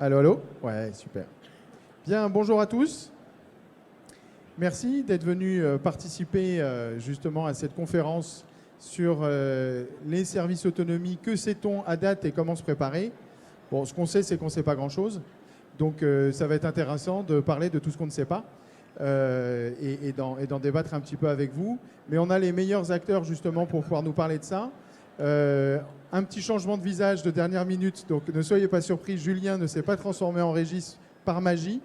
Allô, allô? Ouais, super. Bien, bonjour à tous. Merci d'être venus participer justement à cette conférence sur les services autonomie. Que sait-on à date et comment se préparer? Bon, ce qu'on sait, c'est qu'on ne sait pas grand-chose. Donc, ça va être intéressant de parler de tout ce qu'on ne sait pas et d'en débattre un petit peu avec vous. Mais on a les meilleurs acteurs justement pour pouvoir nous parler de ça. Un petit changement de visage de dernière minute, donc ne soyez pas surpris, Julien ne s'est pas transformé en Régis par magie.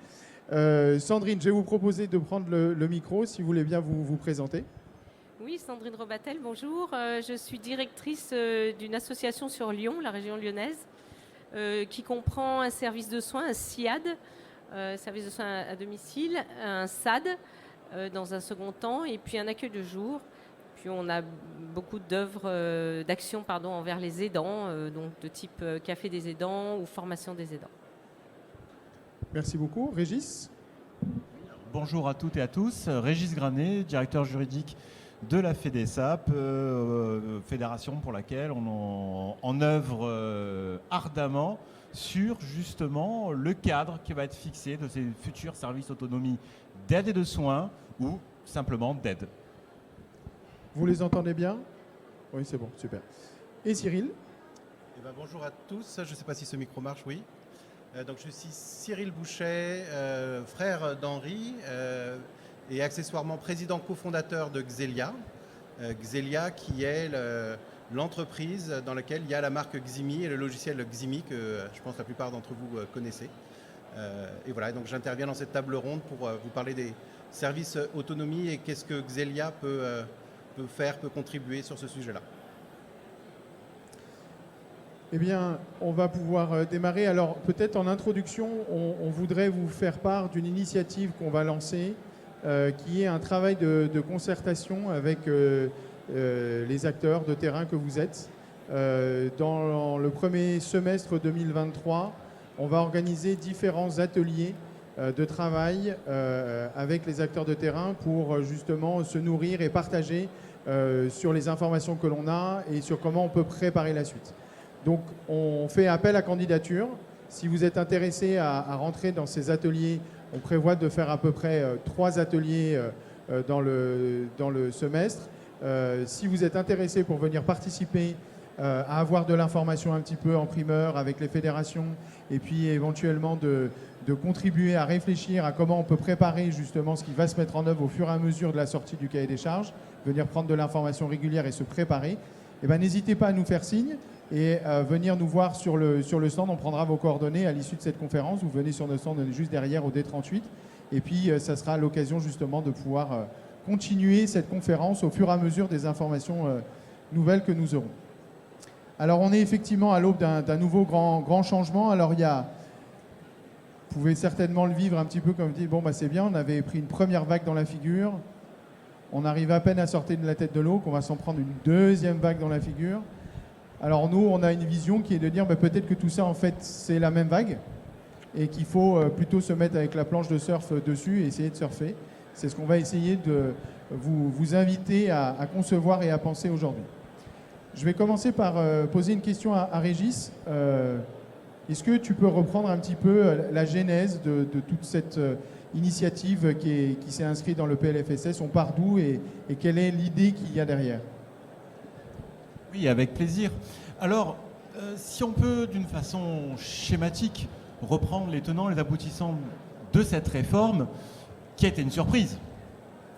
Sandrine, je vais vous proposer de prendre le micro si vous voulez bien vous présenter. Oui, Sandrine Robatel, bonjour. Je suis directrice d'une association sur Lyon, la région lyonnaise, qui comprend un service de soins, un SIAD, service de soins à domicile, un SAD dans un second temps, et puis un accueil de jour. Puis on a beaucoup d'œuvres, d'actions envers les aidants, donc de type café des aidants ou formation des aidants. Merci beaucoup. Régis? Bonjour à toutes et à tous. Régis Granet, directeur juridique de la FEDESAP, fédération pour laquelle on en œuvre ardemment sur justement le cadre qui va être fixé de ces futurs services autonomie d'aide et de soins ou simplement d'aide. Vous les entendez bien? Oui, c'est bon, super. Et Cyril? Bonjour à tous, je ne sais pas si ce micro marche, oui. Donc, je suis Cyril Bouchet, frère d'Henri et accessoirement président cofondateur de Xelia. Xelia qui est l'entreprise dans laquelle il y a la marque Ximi et le logiciel Ximi que je pense la plupart d'entre vous connaissez. Et voilà, donc j'interviens dans cette table ronde pour vous parler des services autonomie et qu'est-ce que Xelia peut contribuer sur ce sujet-là. Eh bien, on va pouvoir démarrer. Alors, peut-être en introduction, on voudrait vous faire part d'une initiative qu'on va lancer, qui est un travail de concertation avec les acteurs de terrain que vous êtes. Dans le premier semestre 2023, on va organiser différents ateliers de travail avec les acteurs de terrain pour justement se nourrir et partager sur les informations que l'on a et sur comment on peut préparer la suite. Donc, on fait appel à candidature. Si vous êtes intéressé à rentrer dans ces ateliers, on prévoit de faire à peu près 3 ateliers dans le semestre. Si vous êtes intéressé pour venir participer, à avoir de l'information un petit peu en primeur avec les fédérations et puis éventuellement de contribuer à réfléchir à comment on peut préparer justement ce qui va se mettre en œuvre au fur et à mesure de la sortie du cahier des charges, venir prendre de l'information régulière et se préparer, eh ben, n'hésitez pas à nous faire signe et venir nous voir sur le stand. On prendra vos coordonnées à l'issue de cette conférence. Vous venez sur notre stand juste derrière au D38. Et puis, ça sera l'occasion justement de pouvoir continuer cette conférence au fur et à mesure des informations nouvelles que nous aurons. Alors, on est effectivement à l'aube d'un nouveau grand changement. Alors, vous pouvez certainement le vivre un petit peu comme dit, bon, bah, c'est bien, on avait pris une première vague dans la figure. On arrive à peine à sortir de la tête de l'eau, qu'on va s'en prendre une deuxième vague dans la figure. Alors nous, on a une vision qui est de dire peut-être que tout ça, en fait, c'est la même vague et qu'il faut plutôt se mettre avec la planche de surf dessus et essayer de surfer. C'est ce qu'on va essayer de vous inviter à concevoir et à penser aujourd'hui. Je vais commencer par poser une question à Régis. Est-ce que tu peux reprendre un petit peu la genèse de toute cette initiative qui s'est inscrite dans le PLFSS? On part d'où et quelle est l'idée qu'il y a derrière? Oui, avec plaisir. Alors, si on peut, d'une façon schématique, reprendre les tenants et les aboutissants de cette réforme, qui a été une surprise.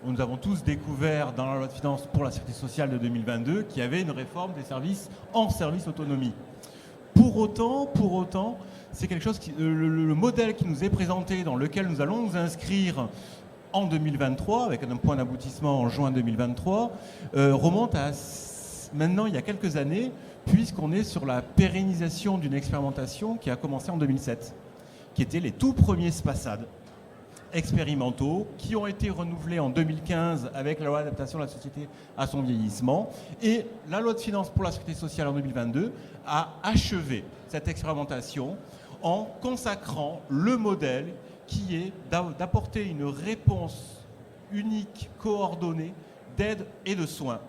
Nous avons tous découvert dans la loi de finances pour la sécurité sociale de 2022 qu'il y avait une réforme des services en service autonomie. Pour autant, c'est quelque chose le modèle qui nous est présenté, dans lequel nous allons nous inscrire en 2023, avec un point d'aboutissement en juin 2023, remonte à maintenant il y a quelques années, puisqu'on est sur la pérennisation d'une expérimentation qui a commencé en 2007, qui étaient les tout premiers SPASAD expérimentaux, qui ont été renouvelés en 2015 avec la loi d'adaptation de la société à son vieillissement. Et la loi de finances pour la sécurité sociale en 2022 a achevé cette expérimentation en consacrant le modèle qui est d'apporter une réponse unique, coordonnée, d'aide et de soins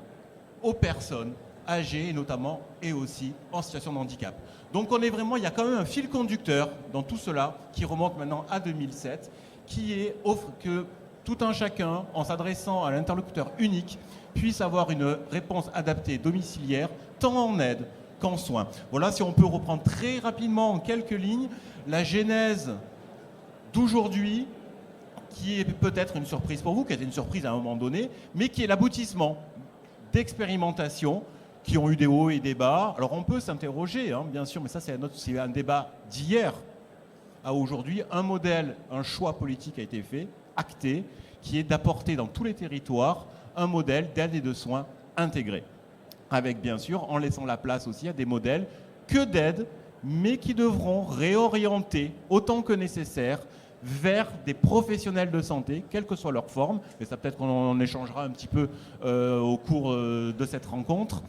aux personnes âgés, et notamment et aussi en situation de handicap. Donc il y a quand même un fil conducteur dans tout cela qui remonte maintenant à 2007, offre que tout un chacun, en s'adressant à l'interlocuteur unique, puisse avoir une réponse adaptée domiciliaire, tant en aide qu'en soins. Voilà, si on peut reprendre très rapidement en quelques lignes la genèse d'aujourd'hui, qui est peut-être une surprise pour vous, qui a été une surprise à un moment donné, mais qui est l'aboutissement d'expérimentations qui ont eu des hauts et des bas. Alors on peut s'interroger, bien sûr, mais ça c'est un débat d'hier à aujourd'hui. Un modèle, un choix politique a été fait, acté, qui est d'apporter dans tous les territoires un modèle d'aide et de soins intégrés. Avec bien sûr, en laissant la place aussi à des modèles que d'aide, mais qui devront réorienter autant que nécessaire vers des professionnels de santé, quelle que soit leur forme, et ça peut-être qu'on en échangera un petit peu au cours de cette rencontre,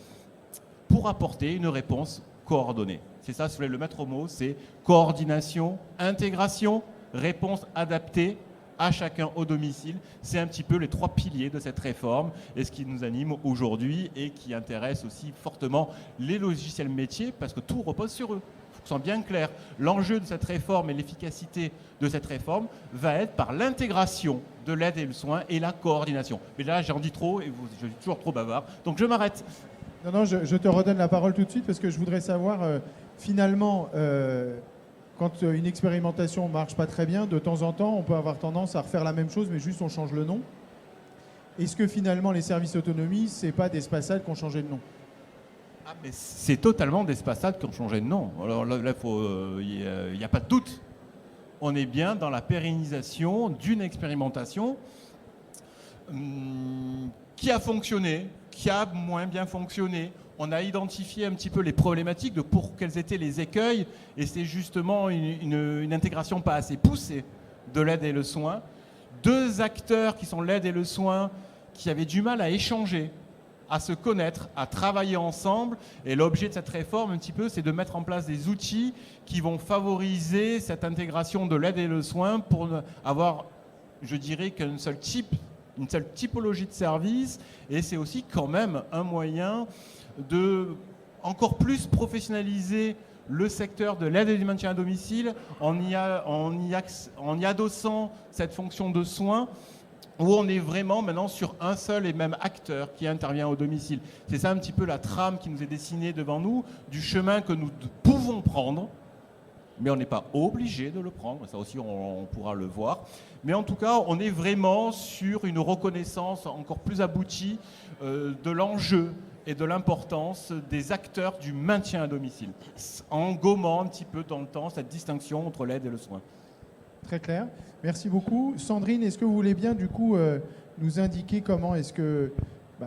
pour apporter une réponse coordonnée. C'est ça, si vous voulez le mettre au mot, c'est coordination, intégration, réponse adaptée à chacun au domicile. C'est un petit peu les 3 piliers de cette réforme et ce qui nous anime aujourd'hui et qui intéresse aussi fortement les logiciels métiers parce que tout repose sur eux. Il faut que ce soit bien clair. L'enjeu de cette réforme et l'efficacité de cette réforme va être par l'intégration de l'aide et le soin et la coordination. Mais là, j'en dis trop et je suis toujours trop bavard, donc je m'arrête. Non, je te redonne la parole tout de suite parce que je voudrais savoir, finalement, quand une expérimentation ne marche pas très bien, de temps en temps, on peut avoir tendance à refaire la même chose, mais juste on change le nom. Est-ce que finalement, les services autonomie, ce n'est pas d'Espasade qui ont changé de nom? Ah, mais c'est totalement d'Espasade qui ont changé de nom. Alors là, il n'y a pas de doute. On est bien dans la pérennisation d'une expérimentation qui a fonctionné, qui a moins bien fonctionné. On a identifié un petit peu les problématiques de pour quels étaient les écueils, et c'est justement une intégration pas assez poussée de l'aide et le soin. 2 acteurs qui sont l'aide et le soin qui avaient du mal à échanger, à se connaître, à travailler ensemble. Et l'objet de cette réforme, un petit peu, c'est de mettre en place des outils qui vont favoriser cette intégration de l'aide et le soin pour avoir, je dirais, une seule typologie de service. Et c'est aussi quand même un moyen de encore plus professionnaliser le secteur de l'aide et du maintien à domicile en y adossant cette fonction de soins où on est vraiment maintenant sur un seul et même acteur qui intervient au domicile. C'est ça un petit peu la trame qui nous est dessinée devant nous, du chemin que nous pouvons prendre, mais on n'est pas obligé de le prendre, ça aussi on pourra le voir. Mais en tout cas, on est vraiment sur une reconnaissance encore plus aboutie de l'enjeu et de l'importance des acteurs du maintien à domicile, en gommant un petit peu dans le temps cette distinction entre l'aide et le soin. Très clair. Merci beaucoup. Sandrine, est-ce que vous voulez bien du coup nous indiquer comment est-ce que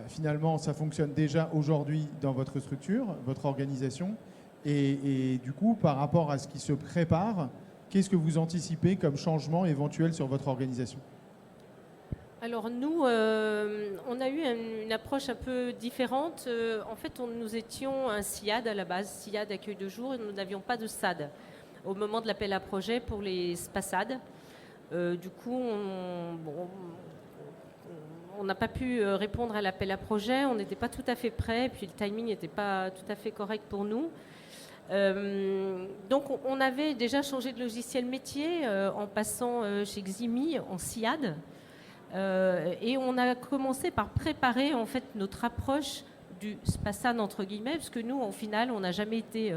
finalement ça fonctionne déjà aujourd'hui dans votre structure, votre organisation, et du coup par rapport à ce qui se prépare, qu'est-ce que vous anticipez comme changement éventuel sur votre organisation? Alors nous, on a eu une approche un peu différente. En fait, nous étions un SIAD à la base, SIAD accueil de jour, et nous n'avions pas de SAD au moment de l'appel à projet pour les SPASAD. Du coup, on n'a pas pu répondre à l'appel à projet, on n'était pas tout à fait prêt, puis le timing n'était pas tout à fait correct pour nous. Donc on avait déjà changé de logiciel métier en passant chez Ximi en SIAD. Et on a commencé par préparer en fait notre approche du SPASAD entre guillemets, parce que nous, au final, on n'a jamais été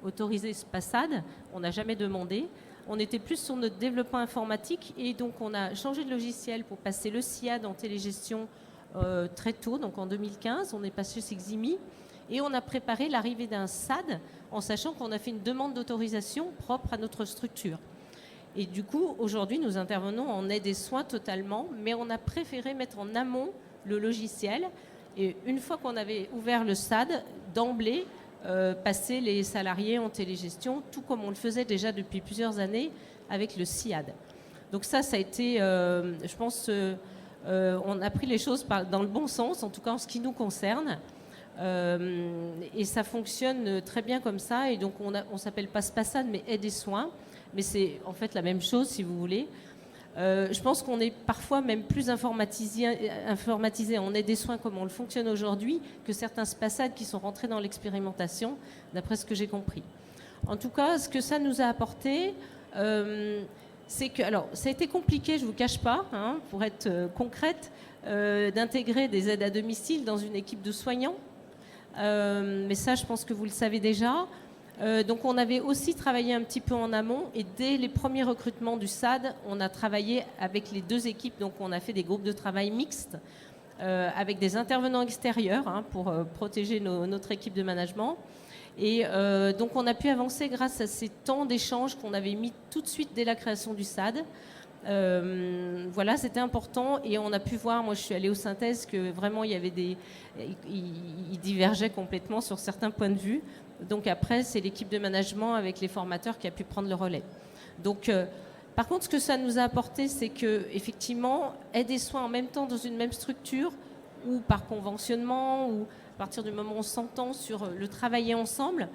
autorisé SPASAD, on n'a jamais demandé. On était plus sur notre développement informatique et donc on a changé de logiciel pour passer le SIAD en télégestion très tôt, donc en 2015. On est passé chez Ximi et on a préparé l'arrivée d'un SAD en sachant qu'on a fait une demande d'autorisation propre à notre structure. Et du coup, aujourd'hui, nous intervenons en aide et soins totalement, mais on a préféré mettre en amont le logiciel. Et une fois qu'on avait ouvert le SAD, d'emblée, passer les salariés en télégestion, tout comme on le faisait déjà depuis plusieurs années avec le SIAD. Donc ça a été, je pense, on a pris les choses dans le bon sens, en tout cas en ce qui nous concerne. Et ça fonctionne très bien comme ça. Et donc on s'appelle pas SPASAD, mais aide et soins. Mais c'est en fait la même chose, si vous voulez. Je pense qu'on est parfois même plus informatisé en aide des soins comme on le fonctionne aujourd'hui que certains SPASAD qui sont rentrés dans l'expérimentation, d'après ce que j'ai compris. En tout cas, ce que ça nous a apporté, c'est que, alors, ça a été compliqué, je ne vous cache pas, hein, pour être concrète, d'intégrer des aides à domicile dans une équipe de soignants. Mais ça, je pense que vous le savez déjà. Donc on avait aussi travaillé un petit peu en amont et dès les premiers recrutements du SAD, on a travaillé avec les deux équipes. Donc on a fait des groupes de travail mixtes avec des intervenants extérieurs hein, pour protéger notre équipe de management. Et donc on a pu avancer grâce à ces temps d'échange qu'on avait mis tout de suite dès la création du SAD. Voilà, c'était important et on a pu voir, moi je suis allée aux synthèses, que vraiment il y avait ils divergeaient complètement sur certains points de vue. Donc après, c'est l'équipe de management avec les formateurs qui a pu prendre le relais. Donc, par contre, ce que ça nous a apporté, c'est que effectivement, aide et soins en même temps dans une même structure ou par conventionnement ou à partir du moment où on s'entend sur le travailler ensemble.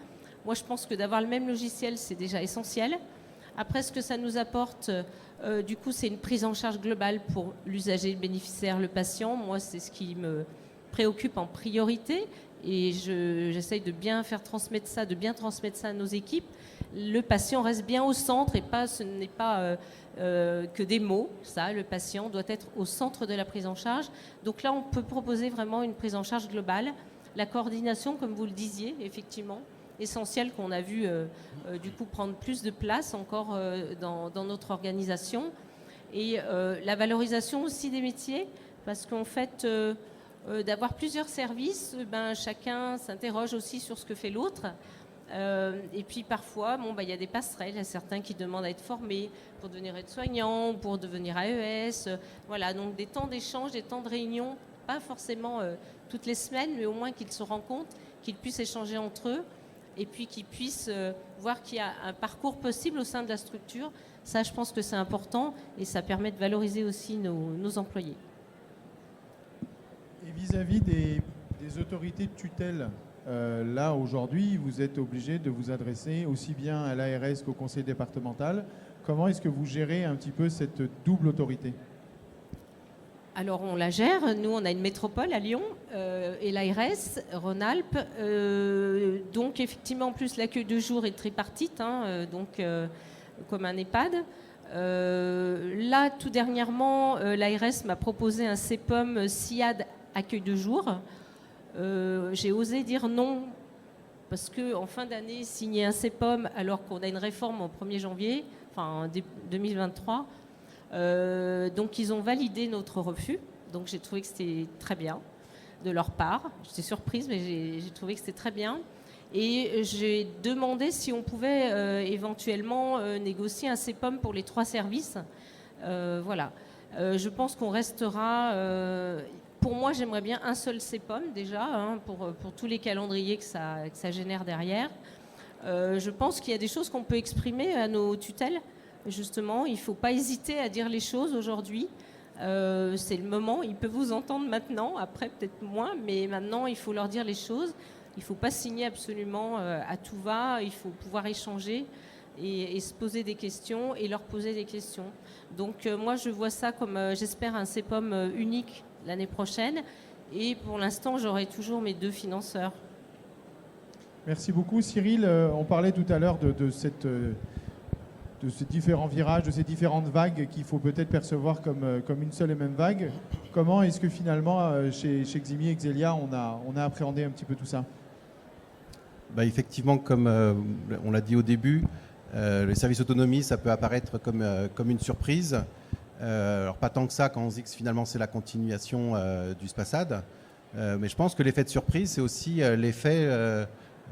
Moi, je pense que d'avoir le même logiciel, c'est déjà essentiel. Après, ce que ça nous apporte, du coup, c'est une prise en charge globale pour l'usager, le bénéficiaire, le patient. Moi, c'est ce qui me préoccupe en priorité. Et j'essaye de bien transmettre ça à nos équipes. Le patient reste bien au centre et ce n'est pas que des mots. Ça, le patient doit être au centre de la prise en charge. Donc là, on peut proposer vraiment une prise en charge globale. La coordination, comme vous le disiez, effectivement, essentielle qu'on a vu du coup prendre plus de place encore dans notre organisation. Et la valorisation aussi des métiers, parce qu'en fait... d'avoir plusieurs services, chacun s'interroge aussi sur ce que fait l'autre. Et puis parfois, il y a des passerelles. Il y a certains qui demandent à être formés pour devenir aide-soignant, pour devenir AES. Voilà, donc des temps d'échange, des temps de réunion, pas forcément toutes les semaines, mais au moins qu'ils se rencontrent, qu'ils puissent échanger entre eux et puis qu'ils puissent voir qu'il y a un parcours possible au sein de la structure. Ça, je pense que c'est important et ça permet de valoriser aussi nos employés. Et vis-à-vis des autorités de tutelle, là aujourd'hui, vous êtes obligé de vous adresser aussi bien à l'ARS qu'au conseil départemental. Comment est-ce que vous gérez un petit peu cette double autorité ? Alors on la gère, nous on a une métropole à Lyon et l'ARS, Rhône-Alpes. Donc effectivement en plus l'accueil de jour est tripartite, comme un EHPAD. Là tout dernièrement, l'ARS m'a proposé un CEPOM SIAD accueil de jour. J'ai osé dire non parce qu'en fin d'année, signer un CEPOM alors qu'on a une réforme au 1er janvier, enfin 2023, donc ils ont validé notre refus. Donc j'ai trouvé que c'était très bien de leur part. J'étais surprise, mais j'ai trouvé que c'était très bien. Et j'ai demandé si on pouvait éventuellement négocier un CEPOM pour les 3 services. Voilà. Je pense qu'on restera... pour moi, j'aimerais bien un seul CEPOM déjà, pour tous les calendriers que ça génère derrière. Je pense qu'il y a des choses qu'on peut exprimer à nos tutelles. Justement, il ne faut pas hésiter à dire les choses aujourd'hui. C'est le moment, ils peuvent vous entendre maintenant, après peut-être moins, mais maintenant il faut leur dire les choses. Il ne faut pas signer absolument à tout va, il faut pouvoir échanger et se poser des questions et leur poser des questions. Donc moi je vois ça comme, j'espère, un CEPOM unique l'année prochaine et pour l'instant j'aurai toujours mes 2 financeurs. Merci beaucoup Cyril. On parlait tout à l'heure de ces différents virages, de ces différentes vagues qu'il faut peut-être percevoir comme une seule et même vague. Comment est-ce que finalement, chez Ximi et Xelia, on a appréhendé un petit peu tout ça ? Effectivement, comme on l'a dit au début, le service autonomie, ça peut apparaître comme une surprise. Alors pas tant que ça quand on se dit que finalement c'est la continuation du SPASAD. Mais je pense que l'effet de surprise, c'est aussi l'effet...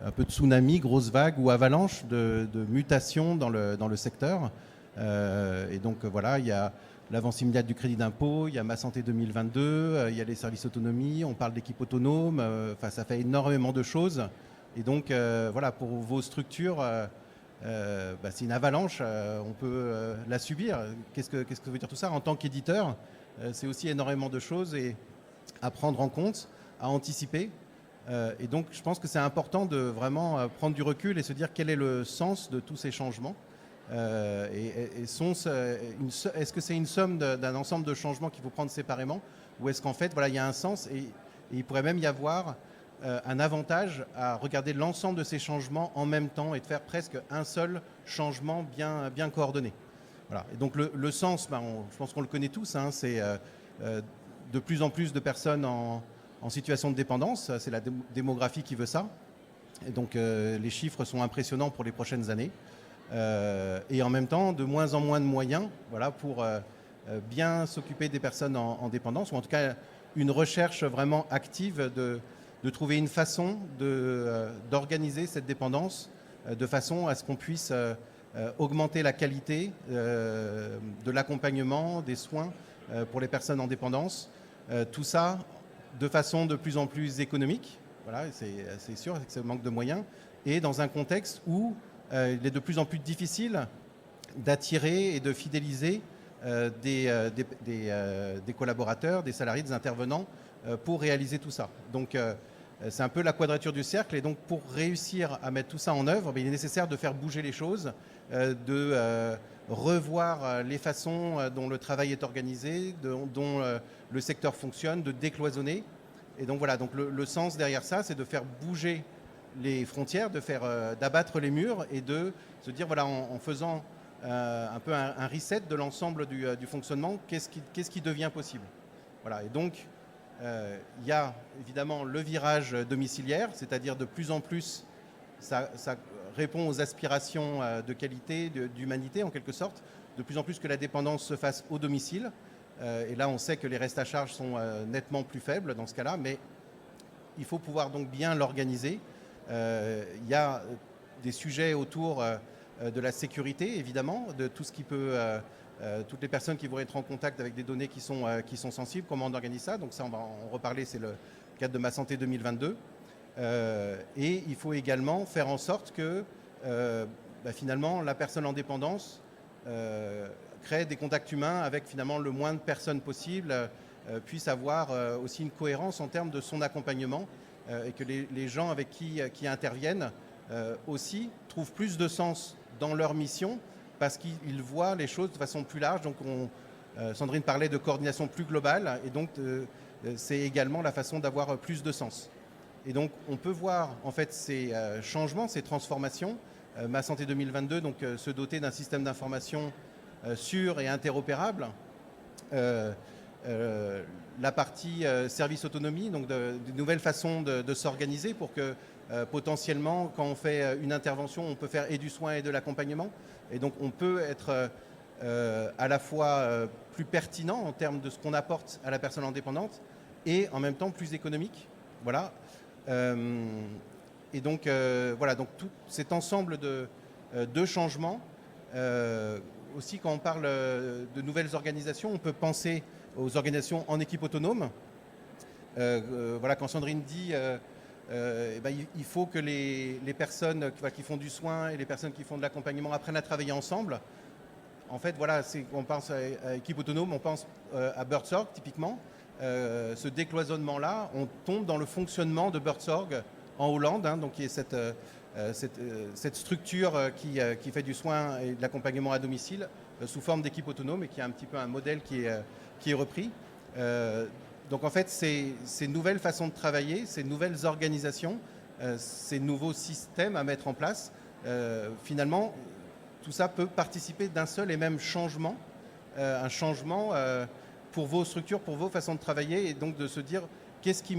un peu de tsunami, grosse vague ou avalanche de mutations dans le secteur. Et donc voilà, il y a l'avance immédiate du crédit d'impôt, il y a Ma Santé 2022, il y a les services autonomie, on parle d'équipe autonome, ça fait énormément de choses. Et donc voilà, pour vos structures, c'est une avalanche, on peut la subir. Qu'est-ce que veut dire tout ça ? En tant qu'éditeur, c'est aussi énormément de choses à prendre en compte, à anticiper. Et donc, je pense que c'est important de vraiment prendre du recul et se dire quel est le sens de tous ces changements. Est-ce que c'est une somme d'un ensemble de changements qu'il faut prendre séparément, ou est-ce qu'en fait, voilà, il y a un sens et il pourrait même y avoir un avantage à regarder l'ensemble de ces changements en même temps et de faire presque un seul changement bien coordonné. Voilà. Et donc le sens, je pense qu'on le connaît tous, hein, c'est de plus en plus de personnes en situation de dépendance, c'est la démographie qui veut ça. Et donc les chiffres sont impressionnants pour les prochaines années. Et en même temps, de moins en moins de moyens, voilà, pour bien s'occuper des personnes en dépendance, ou en tout cas une recherche vraiment active de trouver une façon d'organiser cette dépendance de façon à ce qu'on puisse augmenter la qualité de l'accompagnement, des soins pour les personnes en dépendance. Tout ça de façon de plus en plus économique, voilà, c'est sûr, que ça manque de moyens, et dans un contexte où il est de plus en plus difficile d'attirer et de fidéliser des collaborateurs, des salariés, des intervenants pour réaliser tout ça. Donc c'est un peu la quadrature du cercle, et donc pour réussir à mettre tout ça en œuvre, il est nécessaire de faire bouger les choses, de revoir les façons dont le travail est organisé, dont le secteur fonctionne, de décloisonner. Et donc voilà, donc le sens derrière ça, c'est de faire bouger les frontières, d'abattre les murs et de se dire, voilà, en faisant un peu un reset de l'ensemble du fonctionnement, qu'est-ce qui devient possible. Voilà, et donc il y a évidemment le virage domiciliaire, c'est-à-dire de plus en plus, ça répond aux aspirations de qualité, d'humanité en quelque sorte, de plus en plus que la dépendance se fasse au domicile. Et là, on sait que les restes à charge sont nettement plus faibles dans ce cas-là, mais il faut pouvoir donc bien l'organiser. Il y a des sujets autour de la sécurité, évidemment, de tout ce qui peut... toutes les personnes qui vont être en contact avec des données qui sont sensibles, comment on organise ça. Donc ça, on va en reparler, c'est le cadre de Ma Santé 2022. Et il faut également faire en sorte que finalement la personne en dépendance crée des contacts humains avec finalement le moins de personnes possible, puisse avoir aussi une cohérence en termes de son accompagnement et que les gens avec qui interviennent aussi trouvent plus de sens dans leur mission parce qu'ils voient les choses de façon plus large. Donc Sandrine parlait de coordination plus globale et donc c'est également la façon d'avoir plus de sens. Et donc on peut voir en fait ces changements, ces transformations. Ma Santé 2022, donc se doter d'un système d'information sûr et interopérable. La partie service autonomie, donc de nouvelles façons de s'organiser pour que potentiellement, quand on fait une intervention, on peut faire et du soin et de l'accompagnement. Et donc on peut être à la fois plus pertinent en termes de ce qu'on apporte à la personne indépendante et en même temps plus économique. Voilà. Et donc voilà, donc tout cet ensemble de changements. Aussi, quand on parle de nouvelles organisations, on peut penser aux organisations en équipe autonome. Voilà, quand Sandrine dit il faut que les personnes qui font du soin et les personnes qui font de l'accompagnement apprennent à travailler ensemble. En fait, voilà, on pense à équipe autonome, on pense à Buurtzorg typiquement. Ce décloisonnement-là, on tombe dans le fonctionnement de Buurtzorg en Hollande, hein, donc qui est cette structure qui fait du soin et de l'accompagnement à domicile sous forme d'équipe autonome et qui a un petit peu un modèle qui est repris. Donc en fait, ces nouvelles façons de travailler, ces nouvelles organisations, ces nouveaux systèmes à mettre en place, finalement, tout ça peut participer d'un seul et même changement, un changement pour vos structures, pour vos façons de travailler, et donc de se dire qu'est-ce qui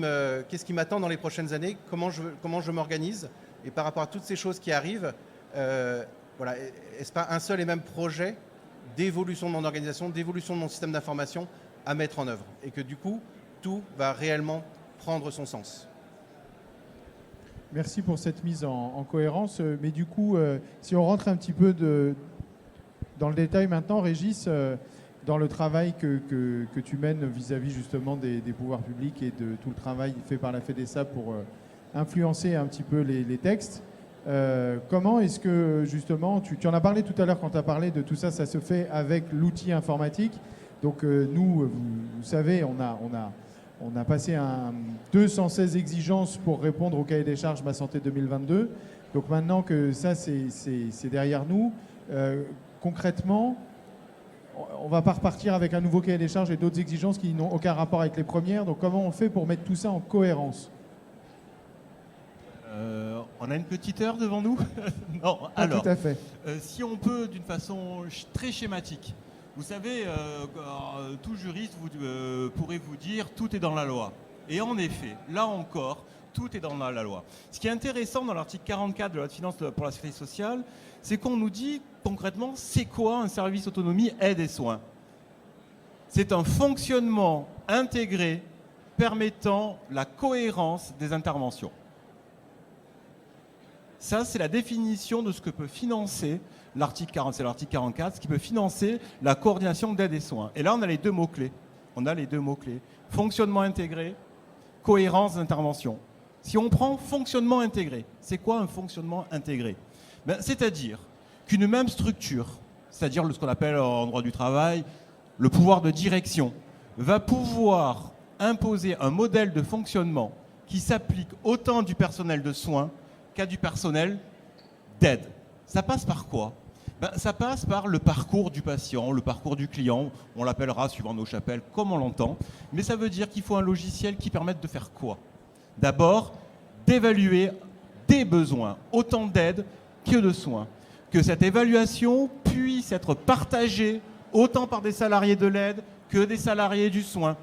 m'attend dans les prochaines années, comment je m'organise, et par rapport à toutes ces choses qui arrivent, voilà, est-ce pas un seul et même projet d'évolution de mon organisation, d'évolution de mon système d'information à mettre en œuvre, et que du coup, tout va réellement prendre son sens. Merci pour cette mise en cohérence. Mais du coup, si on rentre un petit peu dans le détail maintenant, Régis, dans le travail que tu mènes vis-à-vis justement des pouvoirs publics et de tout le travail fait par la FEDESA pour influencer un petit peu les textes, comment est-ce que justement, tu en as parlé tout à l'heure quand tu as parlé de tout ça, ça se fait avec l'outil informatique. Donc nous, vous savez, on a passé 216 exigences pour répondre au cahier des charges Ma Santé 2022. Donc maintenant que ça, c'est derrière nous, concrètement, on ne va pas repartir avec un nouveau cahier des charges et d'autres exigences qui n'ont aucun rapport avec les premières. Donc comment on fait pour mettre tout ça en cohérence ? On a une petite heure devant nous. Non, Pas alors, tout à fait. si on peut, d'une façon très schématique, vous savez, tout juriste pourrait vous dire tout est dans la loi. Et en effet, là encore, tout est dans la loi. Ce qui est intéressant dans l'article 44 de la loi de finances pour la sécurité sociale, c'est qu'on nous dit concrètement c'est quoi un service autonomie aide et soins. C'est un fonctionnement intégré permettant la cohérence des interventions. Ça, c'est la définition de ce que peut financer l'article 40, c'est l'article 44, ce qui peut financer la coordination d'aide et soins. Et là, on a les deux mots-clés. Fonctionnement intégré, cohérence d'intervention. Si on prend fonctionnement intégré, c'est quoi un fonctionnement intégré ? C'est-à-dire qu'une même structure, c'est-à-dire ce qu'on appelle en droit du travail le pouvoir de direction, va pouvoir imposer un modèle de fonctionnement qui s'applique autant du personnel de soins qu'à du personnel d'aide. Ça passe par quoi ? Ça passe par le parcours du patient, le parcours du client, on l'appellera suivant nos chapelles comme on l'entend, mais ça veut dire qu'il faut un logiciel qui permette de faire quoi ? D'abord, d'évaluer des besoins, autant d'aide que de soins. Que cette évaluation puisse être partagée autant par des salariés de l'aide que des salariés du soin.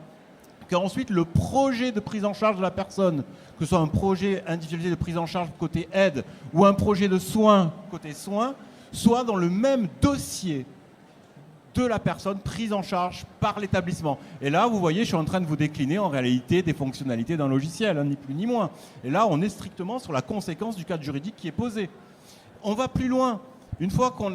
Qu'ensuite, le projet de prise en charge de la personne, que ce soit un projet individualisé de prise en charge côté aide ou un projet de soins côté soins, soit dans le même dossier de la personne prise en charge par l'établissement. Et là, vous voyez, je suis en train de vous décliner en réalité des fonctionnalités d'un logiciel, ni plus ni moins. Et là, on est strictement sur la conséquence du cadre juridique qui est posé. On va plus loin. Une fois qu'on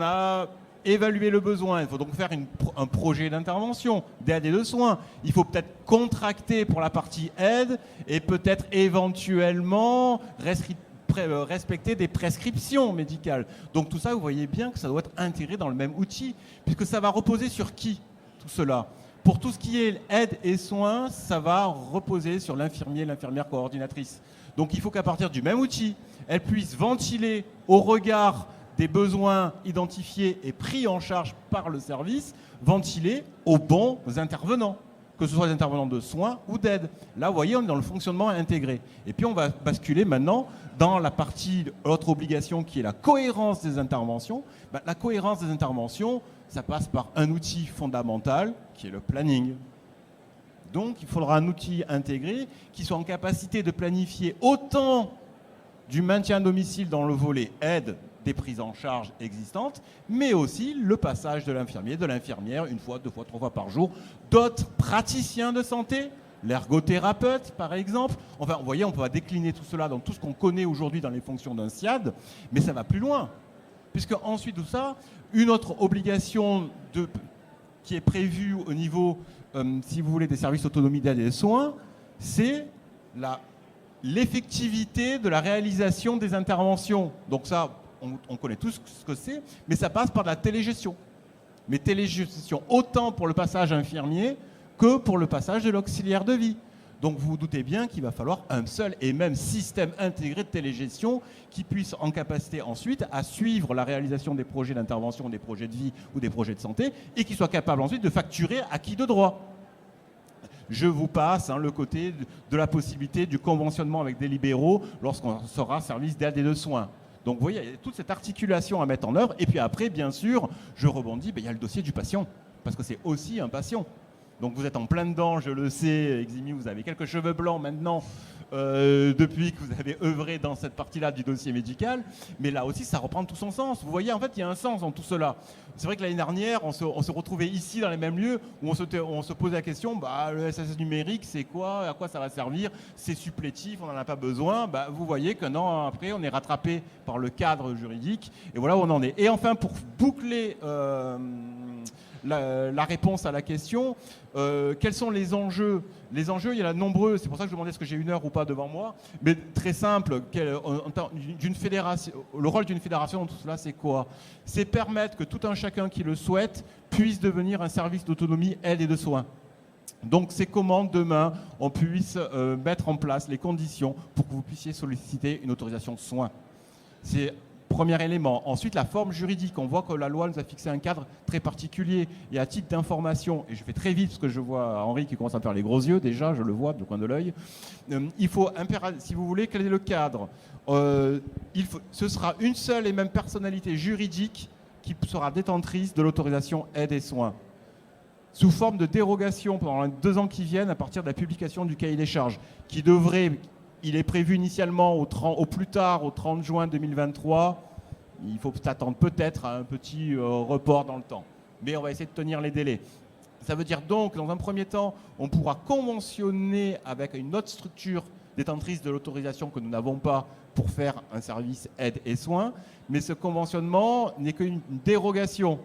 a évalué le besoin, il faut donc faire un projet d'intervention, d'aide et de soins. Il faut peut-être contracter pour la partie aide et peut-être éventuellement respecter des prescriptions médicales. Donc tout ça, vous voyez bien que ça doit être intégré dans le même outil, puisque ça va reposer sur qui, tout cela ? Pour tout ce qui est aide et soins, ça va reposer sur l'infirmier, l'infirmière coordinatrice. Donc il faut qu'à partir du même outil, elle puisse ventiler au regard des besoins identifiés et pris en charge par le service, ventiler aux bons intervenants, que ce soit des intervenants de soins ou d'aide. Là, vous voyez, on est dans le fonctionnement intégré. Et puis, on va basculer maintenant dans la partie, l'autre obligation qui est la cohérence des interventions. La cohérence des interventions, ça passe par un outil fondamental qui est le planning. Donc, il faudra un outil intégré qui soit en capacité de planifier autant du maintien à domicile dans le volet aide, des prises en charge existantes, mais aussi le passage de l'infirmier, de l'infirmière, une fois, deux fois, trois fois par jour, d'autres praticiens de santé, l'ergothérapeute par exemple. Enfin, vous voyez, on peut décliner tout cela dans tout ce qu'on connaît aujourd'hui dans les fonctions d'un SIAD, mais ça va plus loin. Puisque ensuite de ça, une autre obligation qui est prévue au niveau, si vous voulez, des services autonomie d'aide et de soins, c'est l'effectivité de la réalisation des interventions. Donc ça, on connaît tous ce que c'est, mais ça passe par de la télégestion. Mais télégestion autant pour le passage infirmier que pour le passage de l'auxiliaire de vie. Donc vous vous doutez bien qu'il va falloir un seul et même système intégré de télégestion qui puisse en capacité ensuite à suivre la réalisation des projets d'intervention, des projets de vie ou des projets de santé et qui soit capable ensuite de facturer à qui de droit. Je vous passe le côté de la possibilité du conventionnement avec des libéraux lorsqu'on sera service d'aide et de soins. Donc vous voyez, il y a toute cette articulation à mettre en œuvre. Et puis après, bien sûr, je rebondis, il y a le dossier du patient, parce que c'est aussi un patient. Donc vous êtes en plein dedans, je le sais, Eximi, vous avez quelques cheveux blancs maintenant, depuis que vous avez œuvré dans cette partie-là du dossier médical. Mais là aussi, ça reprend tout son sens. Vous voyez, en fait, il y a un sens dans tout cela. C'est vrai que l'année dernière, on se retrouvait ici dans les mêmes lieux où on se posait la question, le SSS numérique, c'est quoi ? À quoi ça va servir ? C'est supplétif, on n'en a pas besoin. Vous voyez qu'un an après, on est rattrapé par le cadre juridique. Et voilà où on en est. Et enfin, pour boucler la réponse à la question, quels sont les enjeux ? Les enjeux, il y en a de nombreux. C'est pour ça que je demandais est-ce que j'ai une heure ou pas devant moi. Mais très simple, d'une fédération, le rôle d'une fédération dans tout cela, c'est quoi ? C'est permettre que tout un chacun qui le souhaite puisse devenir un service d'autonomie, aide et de soins. Donc c'est comment demain on puisse mettre en place les conditions pour que vous puissiez solliciter une autorisation de soins. C'est Premier élément. Ensuite, la forme juridique. On voit que la loi nous a fixé un cadre très particulier. Et à titre d'information, et je fais très vite parce que je vois Henri qui commence à faire les gros yeux déjà, je le vois du coin de l'œil. Il faut, si vous voulez, quel est le cadre ? Ce sera une seule et même personnalité juridique qui sera détentrice de l'autorisation aide et soins, sous forme de dérogation pendant les 2 ans qui viennent à partir de la publication du cahier des charges, qui devrait, il est prévu initialement au plus tard au 30 juin 2023. Il faut s'attendre peut-être à un petit report dans le temps. Mais on va essayer de tenir les délais. Ça veut dire donc, dans un premier temps, on pourra conventionner avec une autre structure détentrice de l'autorisation que nous n'avons pas pour faire un service aide et soins. Mais ce conventionnement n'est qu'une dérogation.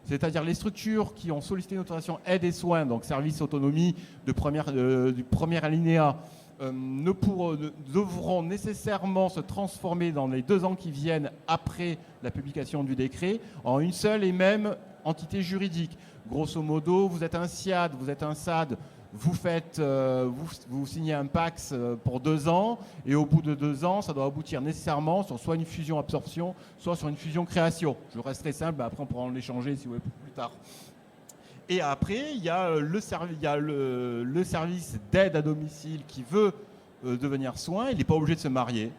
C'est-à-dire les structures qui ont sollicité une autorisation aide et soins, donc service autonomie du premier alinéa, devront nécessairement se transformer dans les 2 ans qui viennent après la publication du décret en une seule et même entité juridique. Grosso modo, vous êtes un SIAD, vous êtes un SAD, vous signez un PAX pour 2 ans et au bout de 2 ans, ça doit aboutir nécessairement sur soit une fusion-absorption, soit sur une fusion-création. Je resterai simple, mais après on pourra en échanger si vous voulez plus tard. Et après, il y a le service d'aide à domicile qui veut devenir soin. Il n'est pas obligé de se marier.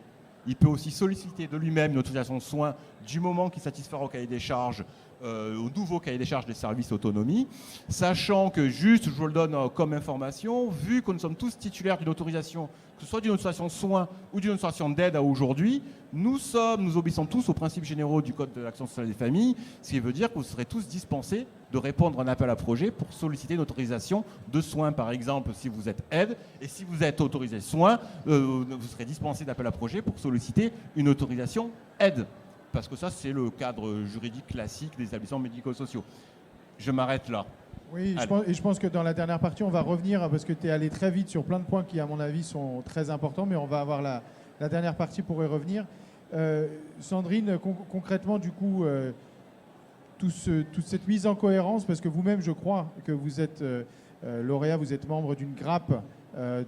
Il peut aussi solliciter de lui-même une autorisation de soins du moment qu'il satisfera au cahier des charges, au nouveau cahier des charges des services autonomie, sachant que juste, je vous le donne comme information, vu que nous sommes tous titulaires d'une autorisation, que ce soit d'une autorisation de soins ou d'une autorisation d'aide à aujourd'hui, nous obéissons tous aux principes généraux du Code de l'action sociale des familles, ce qui veut dire que vous serez tous dispensés de répondre à un appel à projet pour solliciter une autorisation de soins, par exemple, si vous êtes aide, et si vous êtes autorisé soins, vous serez dispensé d'appel à projet pour solliciter une autorisation aide. Parce que ça, c'est le cadre juridique classique des établissements médico-sociaux. Je m'arrête là. Oui, je pense que dans la dernière partie, on va revenir, parce que tu es allé très vite sur plein de points qui, à mon avis, sont très importants, mais on va avoir la dernière partie pour y revenir. Sandrine, concrètement, du coup, toute cette mise en cohérence, parce que vous-même, je crois que vous êtes lauréat, vous êtes membre d'une grappe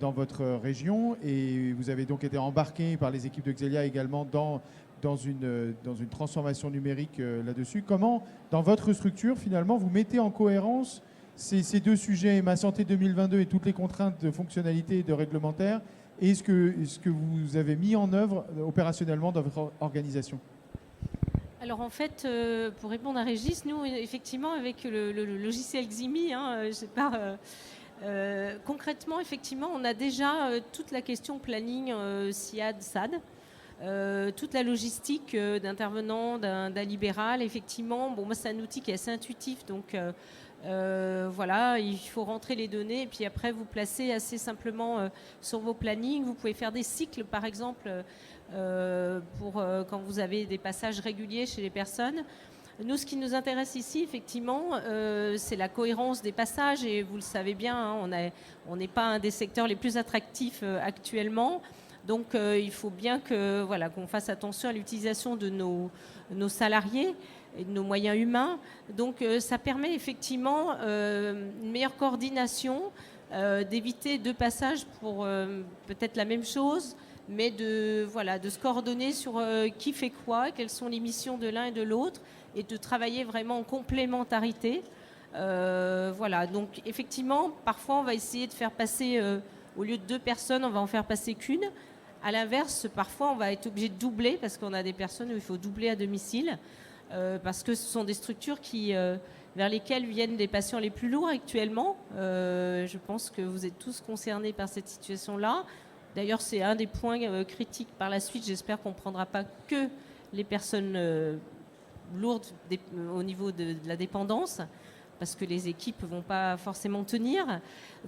dans votre région, et vous avez donc été embarqué par les équipes de Xelia également dans une transformation numérique là-dessus. Comment, dans votre structure, finalement, vous mettez en cohérence ces 2 sujets, Ma Santé 2022 et toutes les contraintes de fonctionnalité et de réglementaire, et ce que vous avez mis en œuvre opérationnellement dans votre organisation? Alors en fait, pour répondre à Régis, nous, effectivement, avec le logiciel Ximi, concrètement, effectivement, on a déjà toute la question planning SIAD, SAD. Toute la logistique d'intervenants, d'un libéral, effectivement, moi c'est un outil qui est assez intuitif, donc voilà, il faut rentrer les données et puis après vous placez assez simplement sur vos plannings. Vous pouvez faire des cycles, par exemple, pour quand vous avez des passages réguliers chez les personnes. Nous, ce qui nous intéresse ici, effectivement, c'est la cohérence des passages, et vous le savez bien, on n'est pas un des secteurs les plus attractifs actuellement. Donc il faut bien qu'on fasse attention à l'utilisation de nos salariés et de nos moyens humains. Donc ça permet effectivement une meilleure coordination, d'éviter 2 passages pour peut-être la même chose, mais de se coordonner sur qui fait quoi, quelles sont les missions de l'un et de l'autre, et de travailler vraiment en complémentarité. Donc effectivement, parfois on va essayer de faire passer, au lieu de 2 personnes, on va en faire passer qu'une. À l'inverse, parfois, on va être obligé de doubler parce qu'on a des personnes où il faut doubler à domicile parce que ce sont des structures vers lesquelles viennent les patients les plus lourds actuellement. Je pense que vous êtes tous concernés par cette situation-là. D'ailleurs, c'est un des points critiques par la suite. J'espère qu'on ne prendra pas que les personnes lourdes au niveau de la dépendance, parce que les équipes ne vont pas forcément tenir.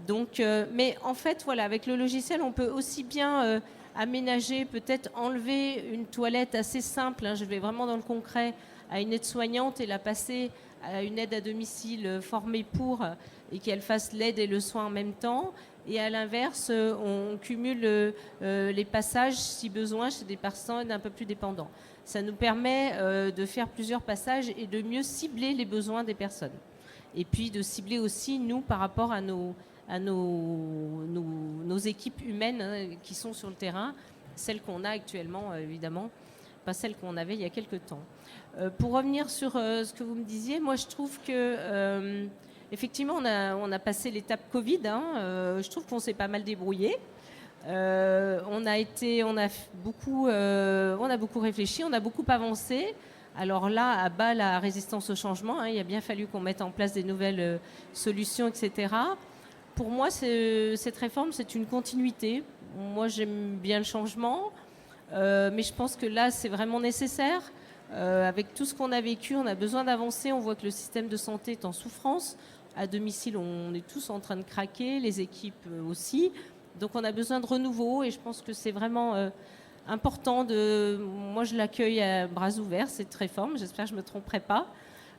Donc, mais en fait, avec le logiciel, on peut aussi bien aménager, peut-être enlever une toilette assez simple, je vais vraiment dans le concret, à une aide-soignante et la passer à une aide à domicile formée pour, et qu'elle fasse l'aide et le soin en même temps. Et à l'inverse, on cumule les passages, si besoin, chez des personnes un peu plus dépendantes. Ça nous permet de faire plusieurs passages et de mieux cibler les besoins des personnes. Et puis de cibler aussi, nous, par rapport à nos équipes humaines qui sont sur le terrain, celles qu'on a actuellement, évidemment. pas celle qu'on avait il y a quelques temps. Pour revenir sur ce que vous me disiez, moi je trouve que effectivement on a passé l'étape Covid. Je trouve qu'on s'est pas mal débrouillé. On a beaucoup réfléchi, on a beaucoup avancé. Alors là, à bas la résistance au changement, il a bien fallu qu'on mette en place des nouvelles solutions, etc. Pour moi, cette réforme, c'est une continuité. Moi, j'aime bien le changement, mais je pense que là, c'est vraiment nécessaire. Avec tout ce qu'on a vécu, on a besoin d'avancer. On voit que le système de santé est en souffrance. À domicile, on est tous en train de craquer, les équipes aussi. Donc, on a besoin de renouveau et je pense que c'est vraiment important. Moi, je l'accueille à bras ouverts, cette réforme. J'espère que je ne me tromperai pas.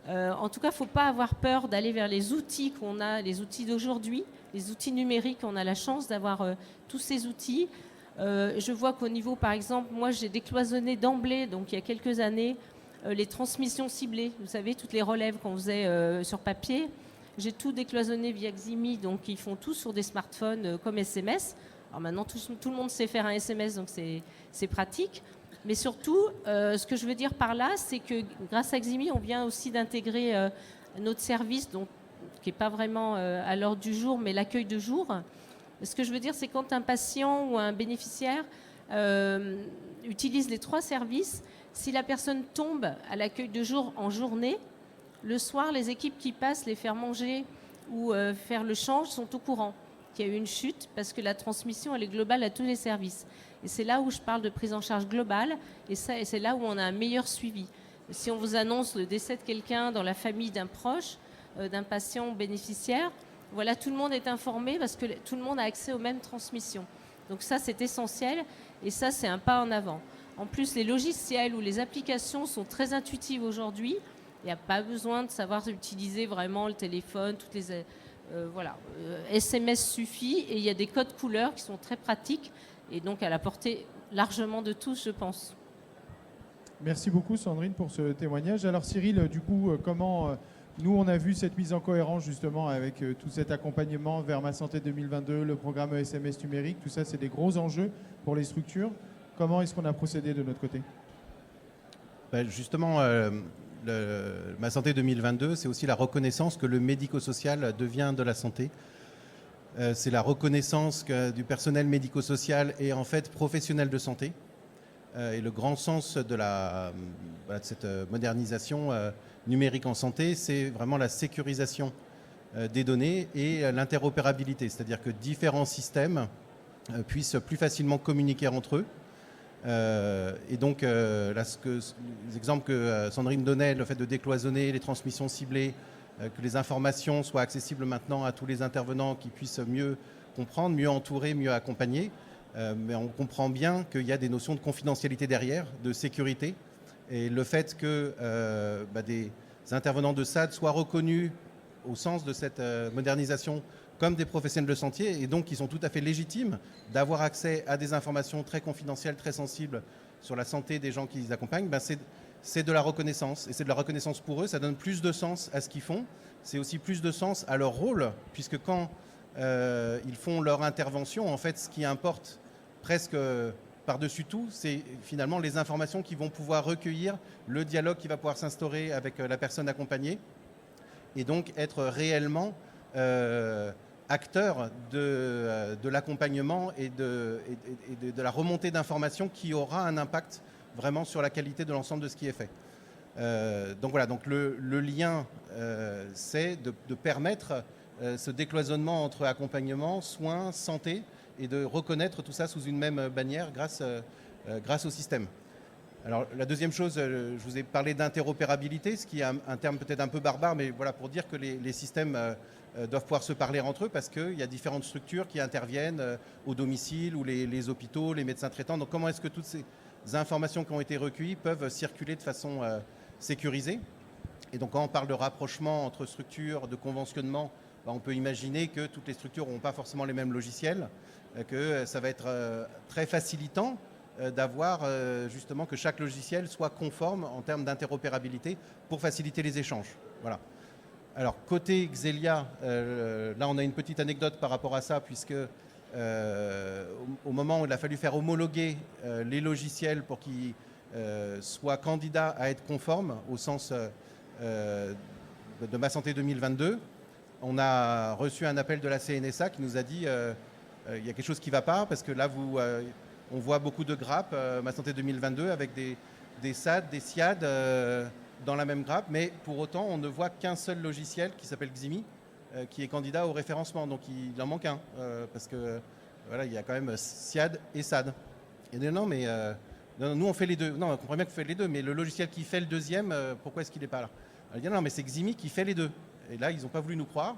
En tout cas, il ne faut pas avoir peur d'aller vers les outils qu'on a, les outils d'aujourd'hui, les outils numériques. On a la chance d'avoir tous ces outils. Je vois qu'au niveau, par exemple, moi, j'ai décloisonné d'emblée, donc il y a quelques années, les transmissions ciblées. Vous savez, toutes les relèves qu'on faisait sur papier. J'ai tout décloisonné via Ximi, donc ils font tout sur des smartphones comme SMS. Alors maintenant, tout le monde sait faire un SMS, donc c'est pratique. Mais surtout, ce que je veux dire par là, c'est que grâce à Ximi, on vient aussi d'intégrer notre service, qui n'est pas vraiment à l'ordre du jour, mais l'accueil de jour. Ce que je veux dire, c'est quand un patient ou un bénéficiaire utilise les 3 services, si la personne tombe à l'accueil de jour en journée, le soir, les équipes qui passent les faire manger ou faire le change sont au courant qu'il y a eu une chute parce que la transmission, elle est globale à tous les services. Et c'est là où je parle de prise en charge globale et c'est là où on a un meilleur suivi. Si on vous annonce le décès de quelqu'un dans la famille d'un proche, d'un patient bénéficiaire, voilà, tout le monde est informé parce que tout le monde a accès aux mêmes transmissions. Donc ça, c'est essentiel et ça, c'est un pas en avant. En plus, les logiciels ou les applications sont très intuitives aujourd'hui. Il n'y a pas besoin de savoir utiliser vraiment le téléphone, toutes les... SMS suffit et il y a des codes couleurs qui sont très pratiques et donc à la portée largement de tous, je pense. Merci beaucoup Sandrine pour ce témoignage. Alors Cyril, du coup, comment nous on a vu cette mise en cohérence justement avec tout cet accompagnement vers Ma Santé 2022, le programme SMS numérique, tout ça c'est des gros enjeux pour les structures. Comment est-ce qu'on a procédé de notre côté ? Justement, Ma Santé 2022, c'est aussi la reconnaissance que le médico-social devient de la santé. C'est la reconnaissance du personnel médico-social est en fait professionnel de santé. Et le grand sens de cette modernisation numérique en santé, c'est vraiment la sécurisation des données et l'interopérabilité, c'est-à-dire que différents systèmes puissent plus facilement communiquer entre eux. Et donc, là, les exemples que Sandrine donnait, le fait de décloisonner les transmissions ciblées, que les informations soient accessibles maintenant à tous les intervenants qui puissent mieux comprendre, mieux entourer, mieux accompagner. Mais on comprend bien qu'il y a des notions de confidentialité derrière, de sécurité. Et le fait que des intervenants de SAD soient reconnus au sens de cette modernisation comme des professionnels de santé, et donc ils sont tout à fait légitimes d'avoir accès à des informations très confidentielles, très sensibles sur la santé des gens qui les accompagnent, c'est de la reconnaissance. Et c'est de la reconnaissance pour eux, ça donne plus de sens à ce qu'ils font, c'est aussi plus de sens à leur rôle, puisque quand ils font leur intervention, en fait, ce qui importe presque par-dessus tout, c'est finalement les informations qu'ils vont pouvoir recueillir, le dialogue qui va pouvoir s'instaurer avec la personne accompagnée, et donc être réellement acteur de l'accompagnement et de la remontée d'informations qui aura un impact vraiment sur la qualité de l'ensemble de ce qui est fait. Donc voilà, donc le lien, c'est de permettre ce décloisonnement entre accompagnement, soins, santé, et de reconnaître tout ça sous une même bannière grâce au système. Alors la deuxième chose, je vous ai parlé d'interopérabilité, ce qui est un terme peut-être un peu barbare, mais voilà, pour dire que les systèmes doivent pouvoir se parler entre eux parce qu'il y a différentes structures qui interviennent au domicile ou les hôpitaux, les médecins traitants. Donc comment est-ce que toutes ces informations qui ont été recueillies peuvent circuler de façon sécurisée ? Et donc quand on parle de rapprochement entre structures, de conventionnement, on peut imaginer que toutes les structures n'ont pas forcément les mêmes logiciels, que ça va être très facilitant d'avoir justement que chaque logiciel soit conforme en termes d'interopérabilité pour faciliter les échanges. Voilà. Alors côté Xelia, là on a une petite anecdote par rapport à ça, puisque au moment où il a fallu faire homologuer les logiciels pour qu'ils soit candidat à être conforme au sens de Ma Santé 2022. On a reçu un appel de la CNSA qui nous a dit il y a quelque chose qui ne va pas parce que là, on voit beaucoup de grappes Ma Santé 2022 avec des SAD, des SIAD dans la même grappe, mais pour autant, on ne voit qu'un seul logiciel qui s'appelle Ximi qui est candidat au référencement. Donc il en manque un parce que voilà, il y a quand même SIAD et SAD. Et non, mais non, nous on fait les deux. Non, on comprend bien que vous faites les deux, mais le logiciel qui fait le deuxième, pourquoi est-ce qu'il n'est pas là? Elle dit non, mais c'est Ximi qui fait les deux. Et là, ils n'ont pas voulu nous croire.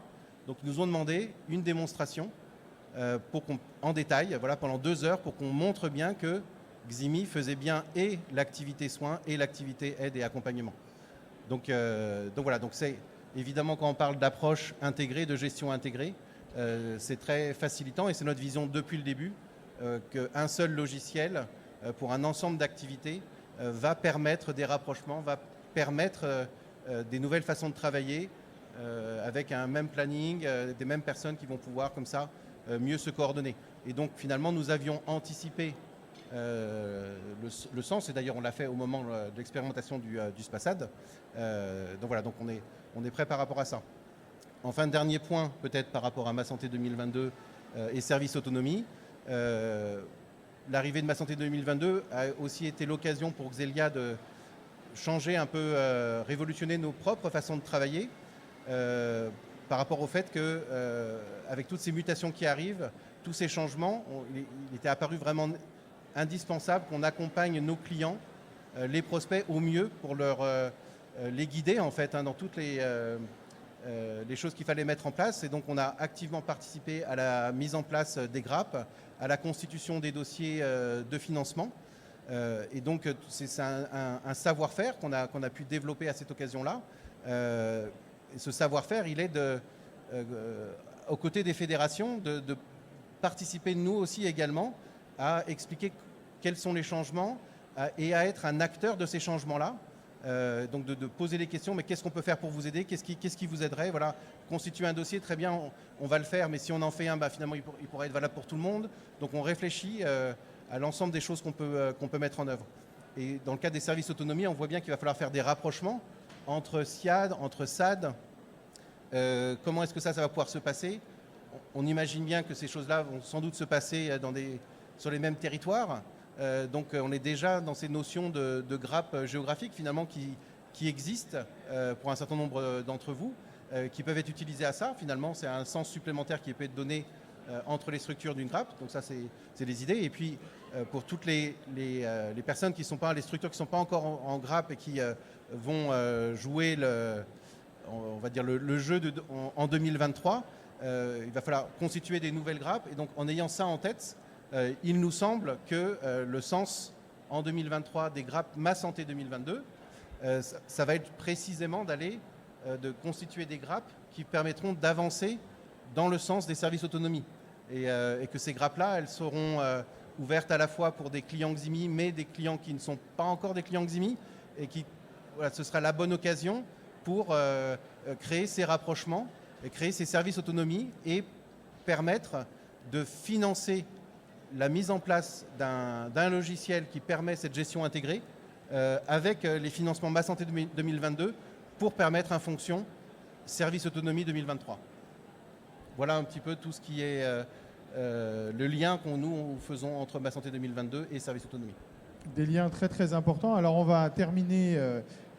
Donc ils nous ont demandé une démonstration en détail, voilà, pendant 2 heures, pour qu'on montre bien que Ximi faisait bien et l'activité soins et l'activité aide et accompagnement. Donc voilà, donc c'est évidemment quand on parle d'approche intégrée, de gestion intégrée, c'est très facilitant et c'est notre vision depuis le début qu'un seul logiciel pour un ensemble d'activités va permettre des rapprochements, va permettre des nouvelles façons de travailler avec un même planning, des mêmes personnes qui vont pouvoir comme ça mieux se coordonner. Et donc finalement nous avions anticipé le sens, et d'ailleurs on l'a fait au moment de l'expérimentation du SPASAD. Donc voilà, donc on est prêt par rapport à ça. Enfin, dernier point peut-être par rapport à Ma Santé 2022 et service autonomie. L'arrivée de Ma Santé 2022 a aussi été l'occasion pour Xelia de changer un peu, révolutionner nos propres façons de travailler par rapport au fait que avec toutes ces mutations qui arrivent, tous ces changements, il était apparu vraiment indispensable qu'on accompagne nos clients, les prospects au mieux pour les guider en fait dans toutes les choses qu'il fallait mettre en place. Et donc on a activement participé à la mise en place des grappes, à la constitution des dossiers de financement. Et donc c'est un savoir-faire qu'on a pu développer à cette occasion-là. Et ce savoir-faire, il est aux côtés des fédérations de participer nous aussi également à expliquer quels sont les changements et à être un acteur de ces changements-là. Donc de poser les questions, mais qu'est-ce qu'on peut faire pour vous aider, qu'est-ce qui vous aiderait, voilà, constituer un dossier, très bien, on va le faire, mais si on en fait un, finalement il pourrait être valable pour tout le monde. Donc on réfléchit à l'ensemble des choses qu'on peut mettre en œuvre. Et dans le cadre des services autonomie, on voit bien qu'il va falloir faire des rapprochements entre SIAD, entre SAD. Comment est-ce que ça va pouvoir se passer? On imagine bien que ces choses-là vont sans doute se passer sur les mêmes territoires. Donc on est déjà dans ces notions de grappes géographiques finalement qui existent pour un certain nombre d'entre vous, qui peuvent être utilisées à ça. Finalement, c'est un sens supplémentaire qui peut être donné entre les structures d'une grappe. Donc ça, c'est des idées. Et puis pour toutes les personnes qui sont pas, les structures qui ne sont pas encore en grappe et qui vont jouer on va dire le jeu en 2023, il va falloir constituer des nouvelles grappes. Et donc en ayant ça en tête, il nous semble que le sens en 2023 des grappes Ma Santé 2022, ça va être précisément de constituer des grappes qui permettront d'avancer dans le sens des services autonomie. Et que ces grappes-là, elles seront ouvertes à la fois pour des clients Ximi, mais des clients qui ne sont pas encore des clients Ximi, et voilà, ce sera la bonne occasion pour créer ces rapprochements, et créer ces services autonomie et permettre de financer la mise en place d'un logiciel qui permet cette gestion intégrée avec les financements Ma Santé 2022 pour permettre en fonction service autonomie 2023. Voilà un petit peu tout ce qui est le lien nous faisons entre Ma Santé 2022 et service autonomie. Des liens très très importants. Alors on va terminer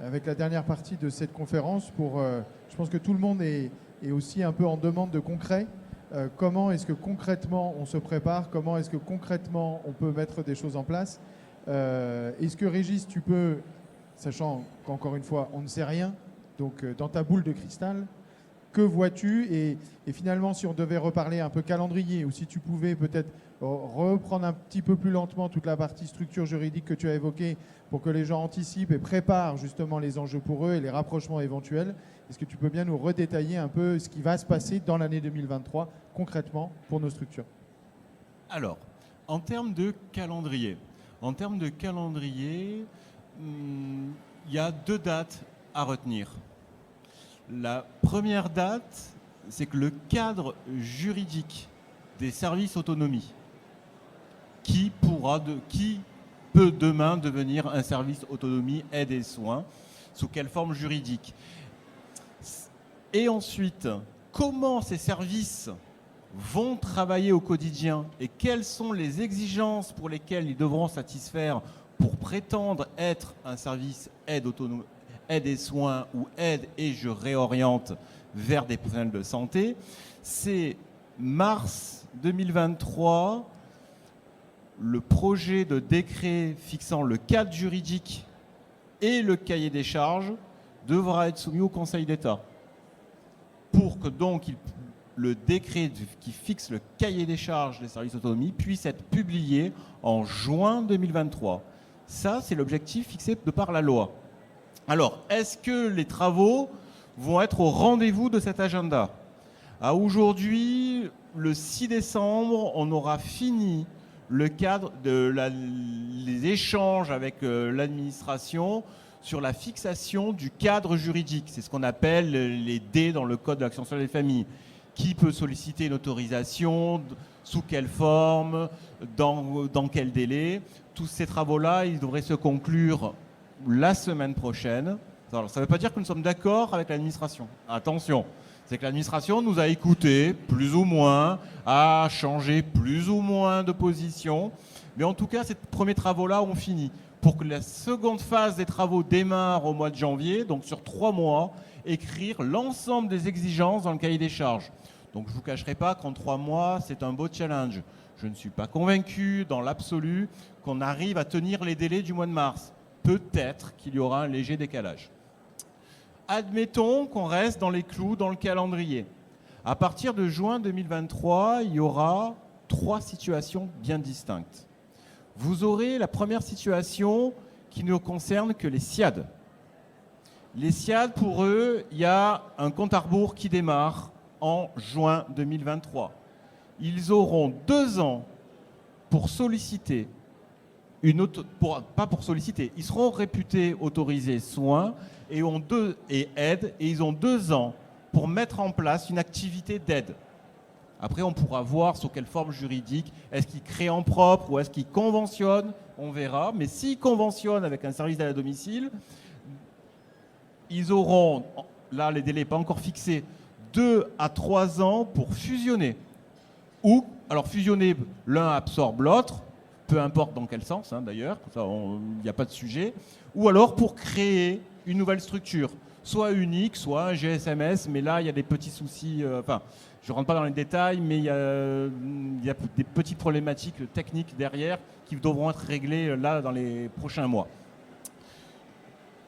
avec la dernière partie de cette conférence je pense que tout le monde est aussi un peu en demande de concret. Comment est-ce que concrètement on se prépare? Comment est-ce que concrètement on peut mettre des choses en place? Est-ce que Régis, tu peux, sachant qu'encore une fois on ne sait rien, donc dans ta boule de cristal, que vois-tu? Et finalement, si on devait reparler un peu calendrier, ou si tu pouvais peut-être reprendre un petit peu plus lentement toute la partie structure juridique que tu as évoquée pour que les gens anticipent et préparent justement les enjeux pour eux et les rapprochements éventuels. Est-ce que tu peux bien nous redétailler un peu ce qui va se passer dans l'année 2023 concrètement pour nos structures? Alors, en termes de calendrier, il y a 2 dates à retenir. La première date, c'est que le cadre juridique des services autonomie qui peut demain devenir un service autonomie, aide et soins. Sous quelle forme juridique? Et ensuite, comment ces services vont travailler au quotidien et quelles sont les exigences pour lesquelles ils devront satisfaire pour prétendre être un service aide et soins ou aide et je réoriente vers des professionnels de santé. C'est mars 2023, le projet de décret fixant le cadre juridique et le cahier des charges devra être soumis au Conseil d'État pour que donc le décret qui fixe le cahier des charges des services autonomie puisse être publié en juin 2023. Ça, c'est l'objectif fixé de par la loi. Alors, est-ce que les travaux vont être au rendez-vous de cet agenda? Aujourd'hui, le 6 décembre, on aura fini le cadre les échanges avec l'administration sur la fixation du cadre juridique. C'est ce qu'on appelle les D dans le Code de l'action sociale des familles. Qui peut solliciter une autorisation, sous quelle forme, dans quel délai. Tous ces travaux-là, ils devraient se conclure la semaine prochaine. Alors, ça ne veut pas dire que nous sommes d'accord avec l'administration. Attention, c'est que l'administration nous a écoutés, plus ou moins, a changé plus ou moins de position. Mais en tout cas, ces premiers travaux-là ont fini. Pour que la seconde phase des travaux démarre au mois de janvier, donc sur 3 mois, écrire l'ensemble des exigences dans le cahier des charges. Donc je ne vous cacherai pas qu'en 3 mois, c'est un beau challenge. Je ne suis pas convaincu dans l'absolu qu'on arrive à tenir les délais du mois de mars. Peut-être qu'il y aura un léger décalage. Admettons qu'on reste dans les clous, dans le calendrier. À partir de juin 2023, il y aura 3 situations bien distinctes. Vous aurez la première situation qui ne concerne que les SIAD. Les SIAD, pour eux, il y a un compte à rebours qui démarre en juin 2023. Ils auront 2 ans pour solliciter ils seront réputés autorisés soins et aide, et ils ont 2 ans pour mettre en place une activité d'aide. Après, on pourra voir sous quelle forme juridique, est-ce qu'ils créent en propre ou est-ce qu'ils conventionnent, on verra. Mais s'ils conventionnent avec un service d'aide à domicile, ils auront, là les délais pas encore fixés, 2 à 3 ans pour fusionner. Ou, alors fusionner, l'un absorbe l'autre, peu importe dans quel sens d'ailleurs, il n'y a pas de sujet. Ou alors pour créer une nouvelle structure, soit unique, soit un GSMS, mais là il y a des petits soucis, je ne rentre pas dans les détails, mais il y a des petites problématiques techniques derrière qui devront être réglées là dans les prochains mois.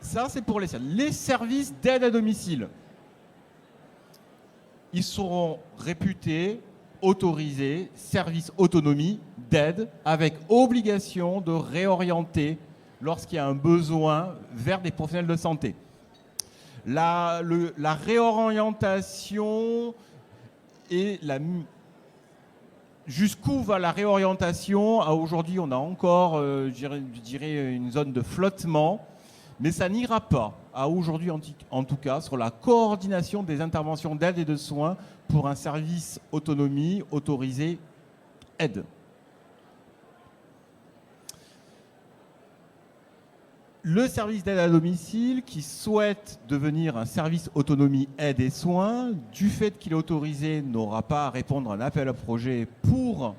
Ça, c'est pour les services d'aide à domicile. Ils seront réputés, autorisés, services autonomie d'aide, avec obligation de réorienter lorsqu'il y a un besoin vers des professionnels de santé. La réorientation et jusqu'où va la réorientation? Aujourd'hui, on a encore, je dirais, une zone de flottement. Mais ça n'ira pas, à aujourd'hui en tout cas, sur la coordination des interventions d'aide et de soins pour un service autonomie autorisé aide. Le service d'aide à domicile qui souhaite devenir un service autonomie aide et soins, du fait qu'il est autorisé, n'aura pas à répondre à un appel à projet pour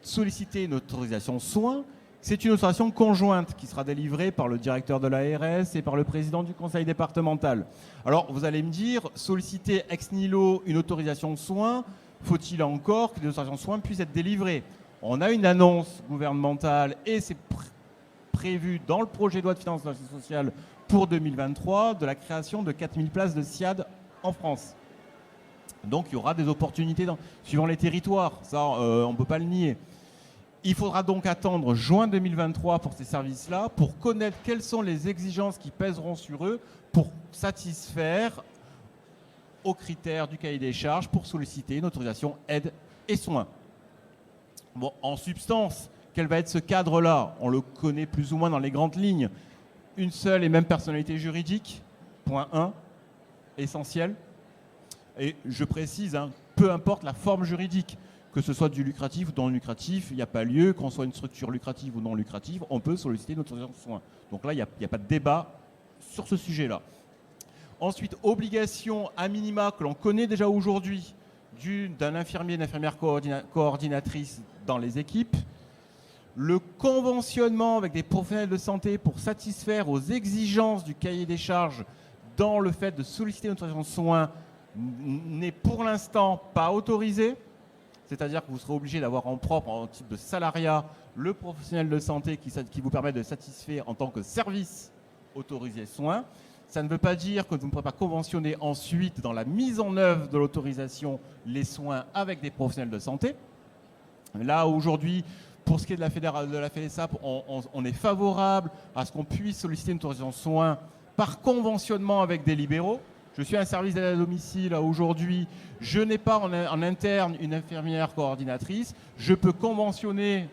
solliciter une autorisation soins. C'est une autorisation conjointe qui sera délivrée par le directeur de l'ARS et par le président du conseil départemental. Alors, vous allez me dire, solliciter ex nihilo une autorisation de soins, faut-il encore que des autorisations de soins puissent être délivrées? On a une annonce gouvernementale et c'est prévu dans le projet de loi de finances de la sécurité sociale pour 2023 de la création de 4000 places de SIAD en France. Donc, il y aura des opportunités suivant les territoires. Ça, on ne peut pas le nier. Il faudra donc attendre juin 2023 pour ces services-là, pour connaître quelles sont les exigences qui pèseront sur eux pour satisfaire aux critères du cahier des charges pour solliciter une autorisation aide et soins. Bon, en substance, quel va être ce cadre-là? On le connaît plus ou moins dans les grandes lignes. Une seule et même personnalité juridique, point 1, essentiel. Et je précise, peu importe la forme juridique, que ce soit du lucratif ou non lucratif, il n'y a pas lieu, qu'on soit une structure lucrative ou non lucrative, on peut solliciter une autorisation de soins. Donc là, il n'y a pas de débat sur ce sujet-là. Ensuite, obligation à minima que l'on connaît déjà aujourd'hui d'un infirmier, d'une infirmière coordinatrice dans les équipes. Le conventionnement avec des professionnels de santé pour satisfaire aux exigences du cahier des charges dans le fait de solliciter une autorisation de soins n'est pour l'instant pas autorisé. C'est-à-dire que vous serez obligé d'avoir en propre, en type de salariat, le professionnel de santé qui vous permet de satisfaire en tant que service autorisé soins. Ça ne veut pas dire que vous ne pourrez pas conventionner ensuite dans la mise en œuvre de l'autorisation les soins avec des professionnels de santé. Là, aujourd'hui, pour ce qui est de la FEDESAP, on est favorable à ce qu'on puisse solliciter une autorisation de soins par conventionnement avec des libéraux. Je suis un service d'aide à domicile aujourd'hui, je n'ai pas en interne une infirmière coordinatrice, je peux conventionner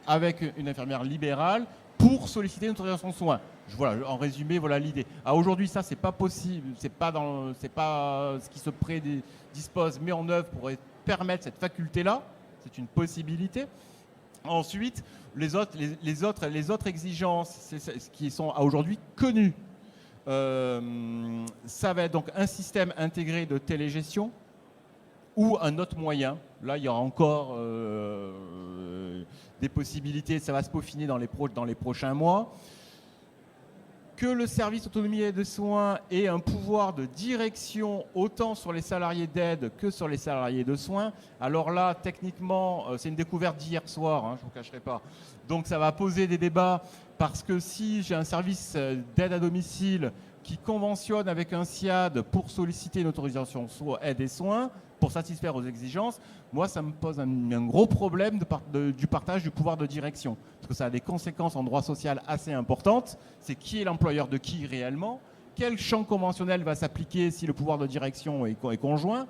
avec une infirmière libérale pour solliciter une autorisation de soins. Voilà, en résumé, voilà l'idée. Aujourd'hui, ça, c'est pas possible, c'est pas ce qui se prédispose, met en œuvre pour permettre cette faculté-là. C'est une possibilité. Ensuite, les autres exigences qui sont aujourd'hui connues. Ça va être donc un système intégré de télégestion ou un autre moyen. Là, il y aura encore des possibilités, ça va se peaufiner dans les prochains mois. Que le service autonomie et de soins ait un pouvoir de direction autant sur les salariés d'aide que sur les salariés de soins. Alors là, techniquement, c'est une découverte d'hier soir, je ne vous cacherai pas. Donc ça va poser des débats parce que si j'ai un service d'aide à domicile qui conventionne avec un SIAD pour solliciter une autorisation aide et soins, pour satisfaire aux exigences, moi, ça me pose un gros problème du partage du pouvoir de direction. Parce que ça a des conséquences en droit social assez importantes. C'est qui est l'employeur de qui réellement, quel champ conventionnel va s'appliquer si le pouvoir de direction est conjoint.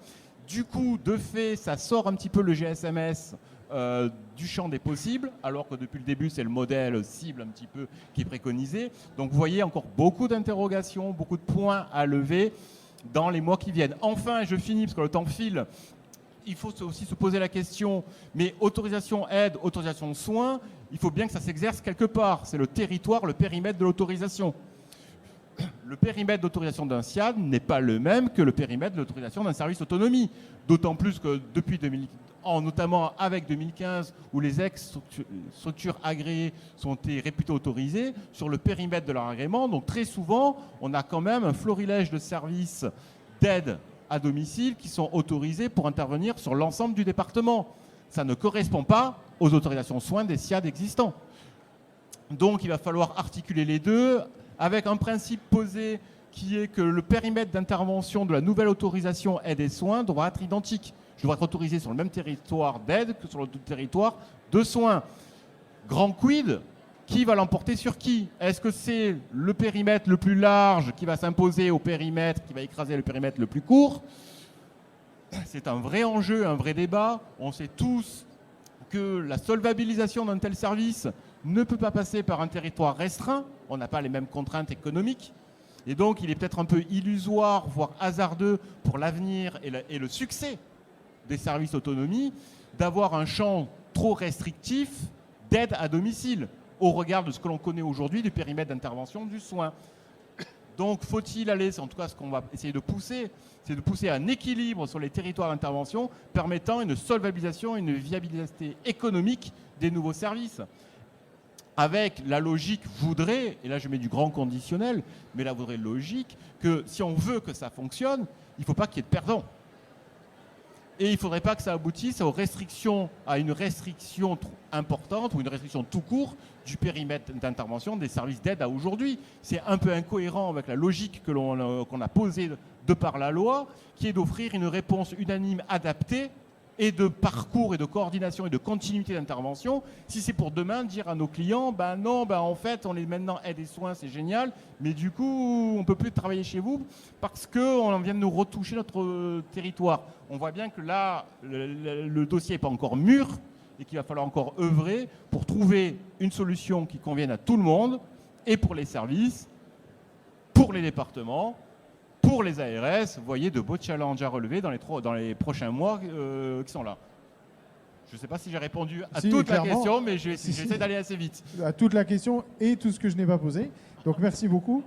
Du coup, de fait, ça sort un petit peu le GSMS du champ des possibles, alors que depuis le début, c'est le modèle cible un petit peu qui est préconisé. Donc, vous voyez encore beaucoup d'interrogations, beaucoup de points à lever dans les mois qui viennent. Enfin, je finis parce que le temps file. Il faut aussi se poser la question, mais autorisation aide, autorisation soins, il faut bien que ça s'exerce quelque part. C'est le territoire, le périmètre de l'autorisation. Le périmètre d'autorisation d'un SIAD n'est pas le même que le périmètre de l'autorisation d'un service autonomie. D'autant plus que depuis 2000, notamment avec 2015, où les ex-structures agréées sont réputées autorisées, sur le périmètre de leur agrément, donc très souvent, on a quand même un florilège de services d'aide à domicile qui sont autorisés pour intervenir sur l'ensemble du département. Ça ne correspond pas aux autorisations soins des SIAD existants. Donc il va falloir articuler les deux avec un principe posé qui est que le périmètre d'intervention de la nouvelle autorisation aide et soins devra être identique. Je devrais être autorisé sur le même territoire d'aide que sur le territoire de soins. Grand quid, qui va l'emporter sur qui? Est-ce que c'est le périmètre le plus large qui va s'imposer au périmètre qui va écraser le périmètre le plus court? C'est un vrai enjeu, un vrai débat. On sait tous que la solvabilisation d'un tel service ne peut pas passer par un territoire restreint. On n'a pas les mêmes contraintes économiques. Et donc, il est peut-être un peu illusoire, voire hasardeux pour l'avenir et le succès des services autonomie, d'avoir un champ trop restrictif d'aide à domicile au regard de ce que l'on connaît aujourd'hui du périmètre d'intervention du soin. Donc, faut-il aller, en tout cas ce qu'on va essayer de pousser, c'est de pousser un équilibre sur les territoires d'intervention permettant une solvabilisation, une viabilité économique des nouveaux services. Avec la logique voudrait, et là je mets du grand conditionnel, mais la voudrait logique, que si on veut que ça fonctionne, il ne faut pas qu'il y ait de perdants. Et il ne faudrait pas que ça aboutisse à une restriction importante ou une restriction tout court du périmètre d'intervention des services d'aide à aujourd'hui. C'est un peu incohérent avec la logique qu'on a posée de par la loi, qui est d'offrir une réponse unanime adaptée et de parcours et de coordination et de continuité d'intervention, si c'est pour demain dire à nos clients, en fait, on est maintenant aide et soins, c'est génial, mais du coup, on ne peut plus travailler chez vous parce qu'on vient de nous retoucher notre territoire. On voit bien que là, le dossier n'est pas encore mûr et qu'il va falloir encore œuvrer pour trouver une solution qui convienne à tout le monde et pour les services, pour les départements, pour les ARS. Vous voyez de beaux challenges à relever dans les prochains mois qui sont là. Je ne sais pas si j'ai répondu à Si, toute la clairement. question, mais Si. j'essaie d'aller assez vite. À toute la question et tout ce que je n'ai pas posé. Donc merci beaucoup.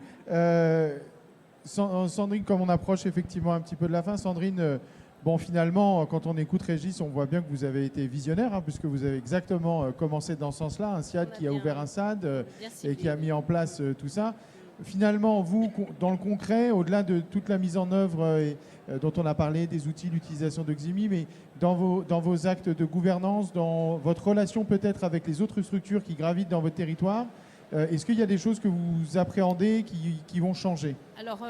Sandrine, comme on approche effectivement un petit peu de la fin, Sandrine, bon finalement, quand on écoute Régis, on voit bien que vous avez été visionnaire, hein, puisque vous avez exactement commencé dans ce sens-là, un SIAD qui a ouvert un SAD et qui a mis en place tout ça. Finalement, vous, dans le concret, au-delà de toute la mise en œuvre dont on a parlé, des outils, l'utilisation de Ximi, mais dans vos actes de gouvernance, dans votre relation peut-être avec les autres structures qui gravitent dans votre territoire, est-ce qu'il y a des choses que vous appréhendez qui vont changer? Alors,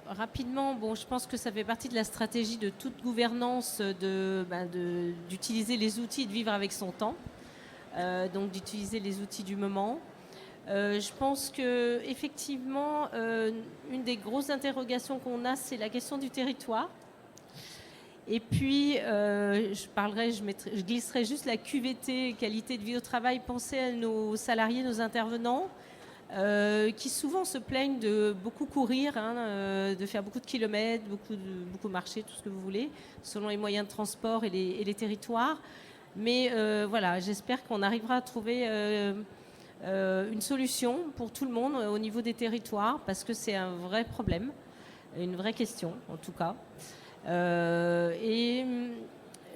rapidement, bon, je pense que ça fait partie de la stratégie de toute gouvernance d'utiliser les outils et de vivre avec son temps, donc d'utiliser les outils du moment. Je pense que effectivement, une des grosses interrogations qu'on a, c'est la question du territoire. Et puis, je glisserai juste la QVT, qualité de vie au travail. Pensez à nos salariés, nos intervenants, qui souvent se plaignent de beaucoup courir, de faire beaucoup de kilomètres, beaucoup marcher, tout ce que vous voulez, selon les moyens de transport et les territoires. Mais voilà, j'espère qu'on arrivera à trouver une solution pour tout le monde au niveau des territoires, parce que c'est un vrai problème, une vraie question en tout cas. Et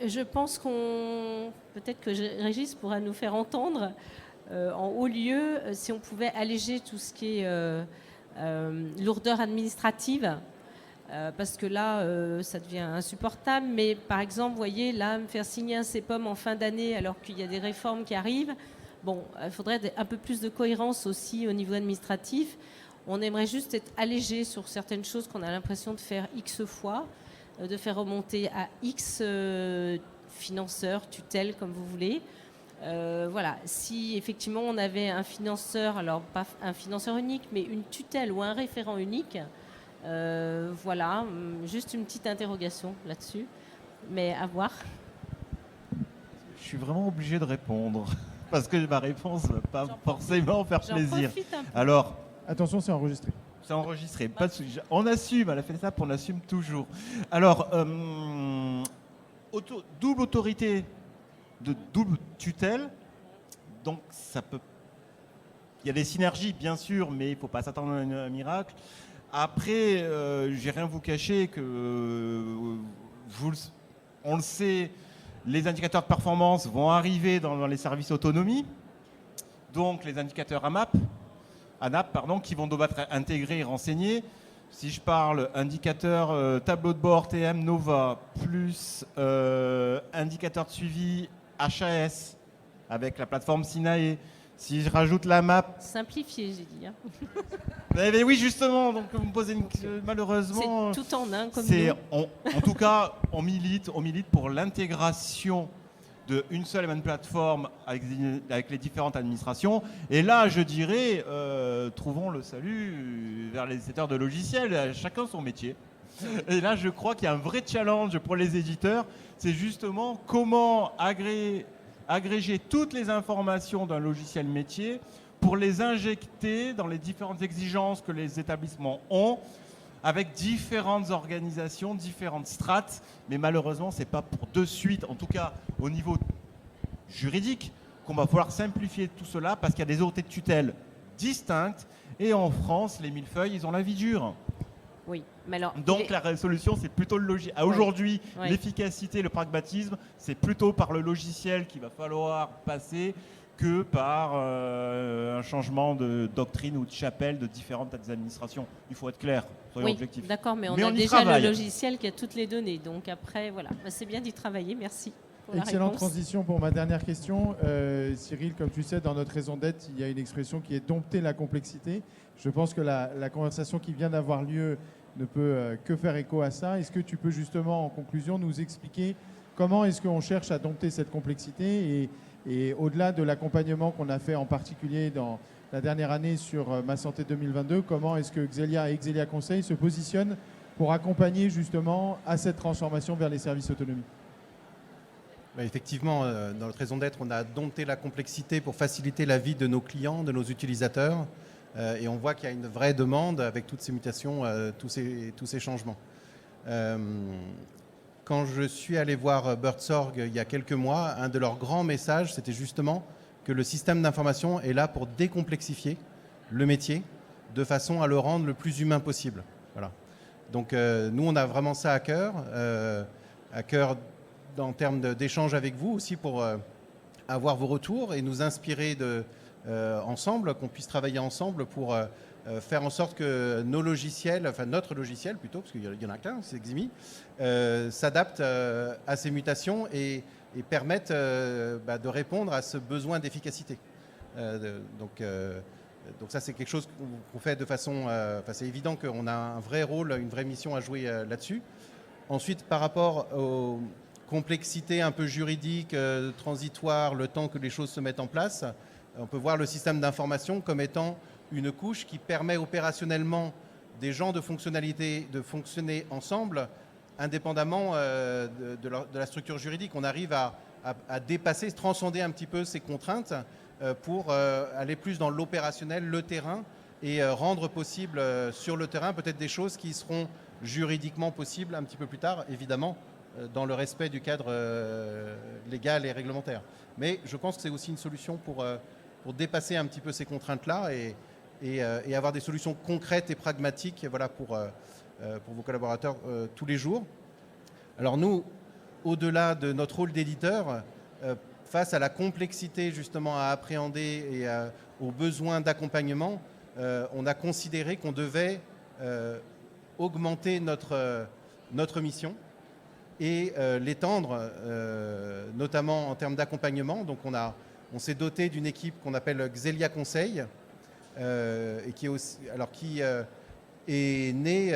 je pense peut-être que Régis pourra nous faire entendre en haut lieu si on pouvait alléger tout ce qui est lourdeur administrative, parce que là ça devient insupportable. Mais par exemple, vous voyez, là, me faire signer un CEPOM en fin d'année alors qu'il y a des réformes qui arrivent, bon, il faudrait un peu plus de cohérence aussi au niveau administratif. On aimerait juste être allégé sur certaines choses qu'on a l'impression de faire X fois, de faire remonter à X financeurs, tutelles, comme vous voulez. Voilà, si effectivement on avait un financeur, alors pas un financeur unique, mais une tutelle ou un référent unique, voilà, juste une petite interrogation là-dessus, mais à voir. Je suis vraiment obligé de répondre, parce que ma réponse ne va pas forcément faire plaisir. Alors, attention, c'est enregistré. C'est enregistré. Pas de... On assume, à la FENSAP, on assume toujours. Alors, double autorité de double tutelle, donc ça peut... Il y a des synergies, bien sûr, mais il ne faut pas s'attendre à un miracle. Après, je n'ai rien vous cacher que, on le sait, les indicateurs de performance vont arriver dans les services autonomie, donc les indicateurs ANAP, qui vont devoir être intégrés et renseignés. Si je parle indicateur tableau de bord TM Nova, plus indicateur de suivi HAS avec la plateforme Sinae, si je rajoute la map... Simplifié, j'ai dit. Hein. Mais oui, justement, donc vous me posez malheureusement... C'est tout en un, comme nous. En tout cas, on milite pour l'intégration d'une seule et même plateforme avec les différentes administrations. Et là, je dirais, trouvons le salut vers les éditeurs de logiciels, chacun son métier. Et là, je crois qu'il y a un vrai challenge pour les éditeurs, c'est justement comment agréger toutes les informations d'un logiciel métier pour les injecter dans les différentes exigences que les établissements ont, avec différentes organisations, différentes strates, mais malheureusement, ce n'est pas pour de suite, en tout cas au niveau juridique, qu'on va falloir simplifier tout cela, parce qu'il y a des autorités de tutelle distinctes, et en France, les millefeuilles, ils ont la vie dure. Oui, mais alors... Donc la solution, c'est plutôt le logiciel. Aujourd'hui, oui. L'efficacité, le pragmatisme, c'est plutôt par le logiciel qu'il va falloir passer que par un changement de doctrine ou de chapelle de différentes administrations. Il faut être clair, soyons objectifs. D'accord, mais on a déjà le logiciel qui a toutes les données. Donc après, voilà, c'est bien d'y travailler. Merci. Excellente transition pour ma dernière question. Cyril, comme tu sais, dans notre raison d'être, il y a une expression qui est dompter la complexité. Je pense que la conversation qui vient d'avoir lieu ne peut que faire écho à ça. Est-ce que tu peux justement, en conclusion, nous expliquer comment est-ce qu'on cherche à dompter cette complexité et au-delà de l'accompagnement qu'on a fait en particulier dans la dernière année sur Ma Santé 2022, comment est-ce que Xelia et Xelia Conseil se positionnent pour accompagner justement à cette transformation vers les services autonomie? Effectivement, dans notre raison d'être, on a dompté la complexité pour faciliter la vie de nos clients, de nos utilisateurs. Et on voit qu'il y a une vraie demande avec toutes ces mutations, tous ces changements. quand je suis allé voir Birdsorg il y a quelques mois, un de leurs grands messages, c'était justement que le système d'information est là pour décomplexifier le métier de façon à le rendre le plus humain possible. Voilà. Donc nous, on a vraiment ça à cœur en termes d'échange avec vous aussi pour avoir vos retours et nous inspirer ensemble, qu'on puisse travailler ensemble pour faire en sorte que nos logiciels, enfin notre logiciel plutôt, parce qu'il y en a qu'un, c'est Ximi, s'adapte à ces mutations et permettent de répondre à ce besoin d'efficacité. Donc ça, c'est quelque chose qu'on fait de façon... c'est évident qu'on a un vrai rôle, une vraie mission à jouer là-dessus. Ensuite, par rapport aux complexités un peu juridiques, transitoires, le temps que les choses se mettent en place, on peut voir le système d'information comme étant une couche qui permet opérationnellement des genres de fonctionnalités de fonctionner ensemble indépendamment de la structure juridique. On arrive à dépasser, transcender un petit peu ces contraintes pour aller plus dans l'opérationnel, le terrain, et rendre possible sur le terrain peut-être des choses qui seront juridiquement possibles un petit peu plus tard, évidemment, dans le respect du cadre légal et réglementaire. Mais je pense que c'est aussi une solution pour dépasser un petit peu ces contraintes-là et avoir des solutions concrètes et pragmatiques, voilà, pour vos collaborateurs tous les jours. Alors nous, au-delà de notre rôle d'éditeur, face à la complexité justement à appréhender et aux besoins d'accompagnement, on a considéré qu'on devait augmenter notre mission et l'étendre, notamment en termes d'accompagnement. Donc on s'est doté d'une équipe qu'on appelle Xelia Conseil, et qui est née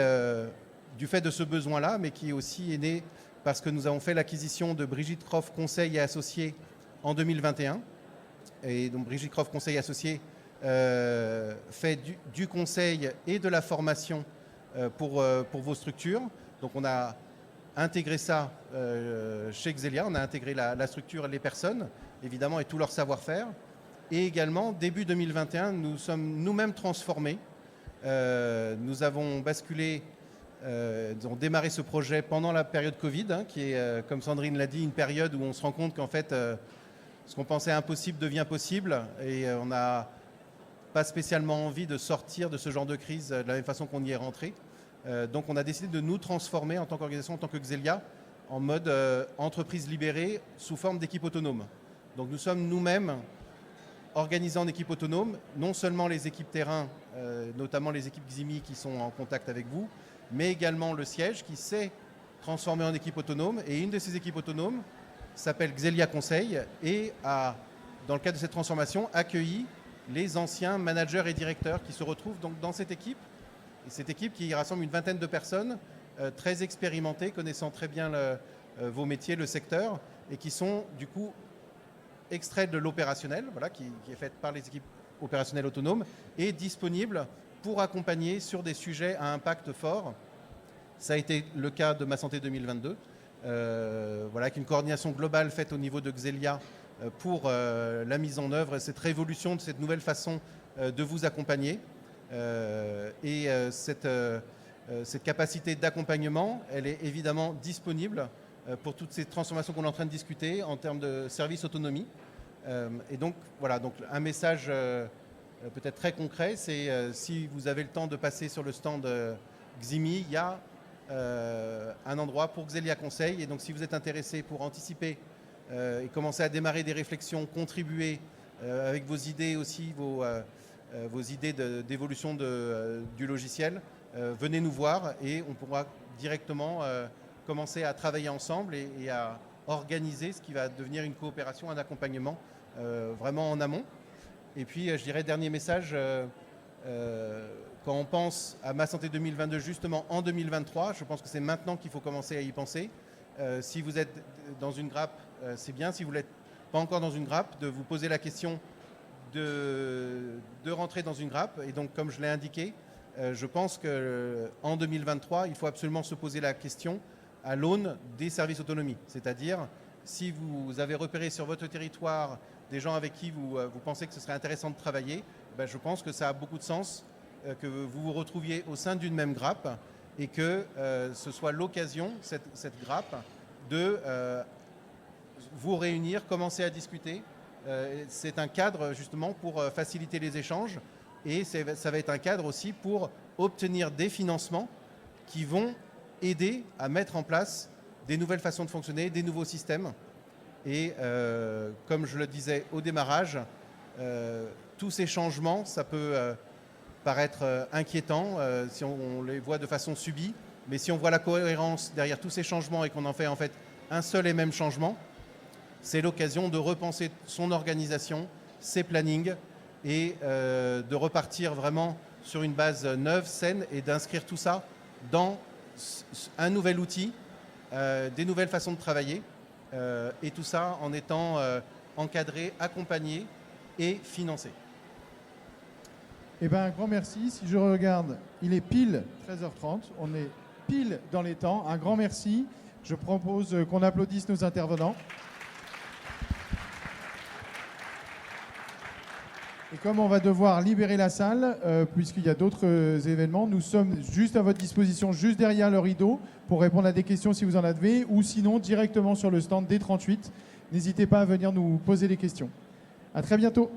du fait de ce besoin-là, mais qui aussi est née parce que nous avons fait l'acquisition de Brigitte Croft Conseil et Associés en 2021. Et donc Brigitte Croft Conseil et Associés fait du conseil et de la formation pour vos structures. Donc on a intégré ça chez Xelia, on a intégré la structure, les personnes, évidemment, et tout leur savoir-faire. Et également, début 2021, nous sommes nous-mêmes transformés. Nous avons basculé, nous avons démarré ce projet pendant la période Covid, qui est, comme Sandrine l'a dit, une période où on se rend compte qu'en fait, ce qu'on pensait impossible devient possible. Et on n'a pas spécialement envie de sortir de ce genre de crise de la même façon qu'on y est rentré. Donc on a décidé de nous transformer en tant qu'organisation, en tant que Xelia, en mode entreprise libérée sous forme d'équipe autonome. Donc nous sommes nous-mêmes organisés en équipe autonome, non seulement les équipes terrain, notamment les équipes Ximi qui sont en contact avec vous, mais également le siège qui s'est transformé en équipe autonome. Et une de ces équipes autonomes s'appelle Xelia Conseil et a, dans le cadre de cette transformation, accueilli les anciens managers et directeurs qui se retrouvent donc dans cette équipe. Et cette équipe qui rassemble une vingtaine de personnes très expérimentées, connaissant très bien vos métiers, le secteur, et qui sont du coup extraits de l'opérationnel, voilà, qui est faite par les équipes opérationnelles autonomes, et disponibles pour accompagner sur des sujets à impact fort. Ça a été le cas de Ma Santé 2022, voilà, avec une coordination globale faite au niveau de Xelia pour la mise en œuvre, cette révolution de cette nouvelle façon de vous accompagner. Cette capacité d'accompagnement, elle est évidemment disponible pour toutes ces transformations qu'on est en train de discuter en termes de service autonomie. Et donc, voilà, donc un message peut-être très concret, c'est si vous avez le temps de passer sur le stand Ximi, il y a un endroit pour Xelia Conseil. Et donc, si vous êtes intéressé pour anticiper et commencer à démarrer des réflexions, contribuer avec vos idées aussi, vos idées d'évolution du logiciel, venez nous voir et on pourra directement commencer à travailler ensemble et à organiser ce qui va devenir une coopération, un accompagnement vraiment en amont. Et puis, je dirais, dernier message, quand on pense à Ma Santé 2022, justement en 2023, je pense que c'est maintenant qu'il faut commencer à y penser. Si vous êtes dans une grappe, c'est bien. Si vous n'êtes pas encore dans une grappe, de vous poser la question de rentrer dans une grappe. Et donc, comme je l'ai indiqué, je pense qu'en 2023, il faut absolument se poser la question à l'aune des services autonomie. C'est-à-dire, si vous avez repéré sur votre territoire des gens avec qui vous pensez que ce serait intéressant de travailler, ben je pense que ça a beaucoup de sens que vous vous retrouviez au sein d'une même grappe et que ce soit l'occasion, cette grappe, de vous réunir, commencer à discuter. C'est un cadre justement pour faciliter les échanges et ça va être un cadre aussi pour obtenir des financements qui vont aider à mettre en place des nouvelles façons de fonctionner, des nouveaux systèmes. Et comme je le disais au démarrage, tous ces changements, ça peut paraître inquiétant si on les voit de façon subie, mais si on voit la cohérence derrière tous ces changements et qu'on en fait un seul et même changement, c'est l'occasion de repenser son organisation, ses plannings et de repartir vraiment sur une base neuve, saine et d'inscrire tout ça dans un nouvel outil, des nouvelles façons de travailler et tout ça en étant encadré, accompagné et financé. Eh bien, un grand merci. Si je regarde, il est pile 13h30. On est pile dans les temps. Un grand merci. Je propose qu'on applaudisse nos intervenants. Et comme on va devoir libérer la salle, puisqu'il y a d'autres événements, nous sommes juste à votre disposition, juste derrière le rideau, pour répondre à des questions si vous en avez, ou sinon directement sur le stand D38. N'hésitez pas à venir nous poser des questions. À très bientôt.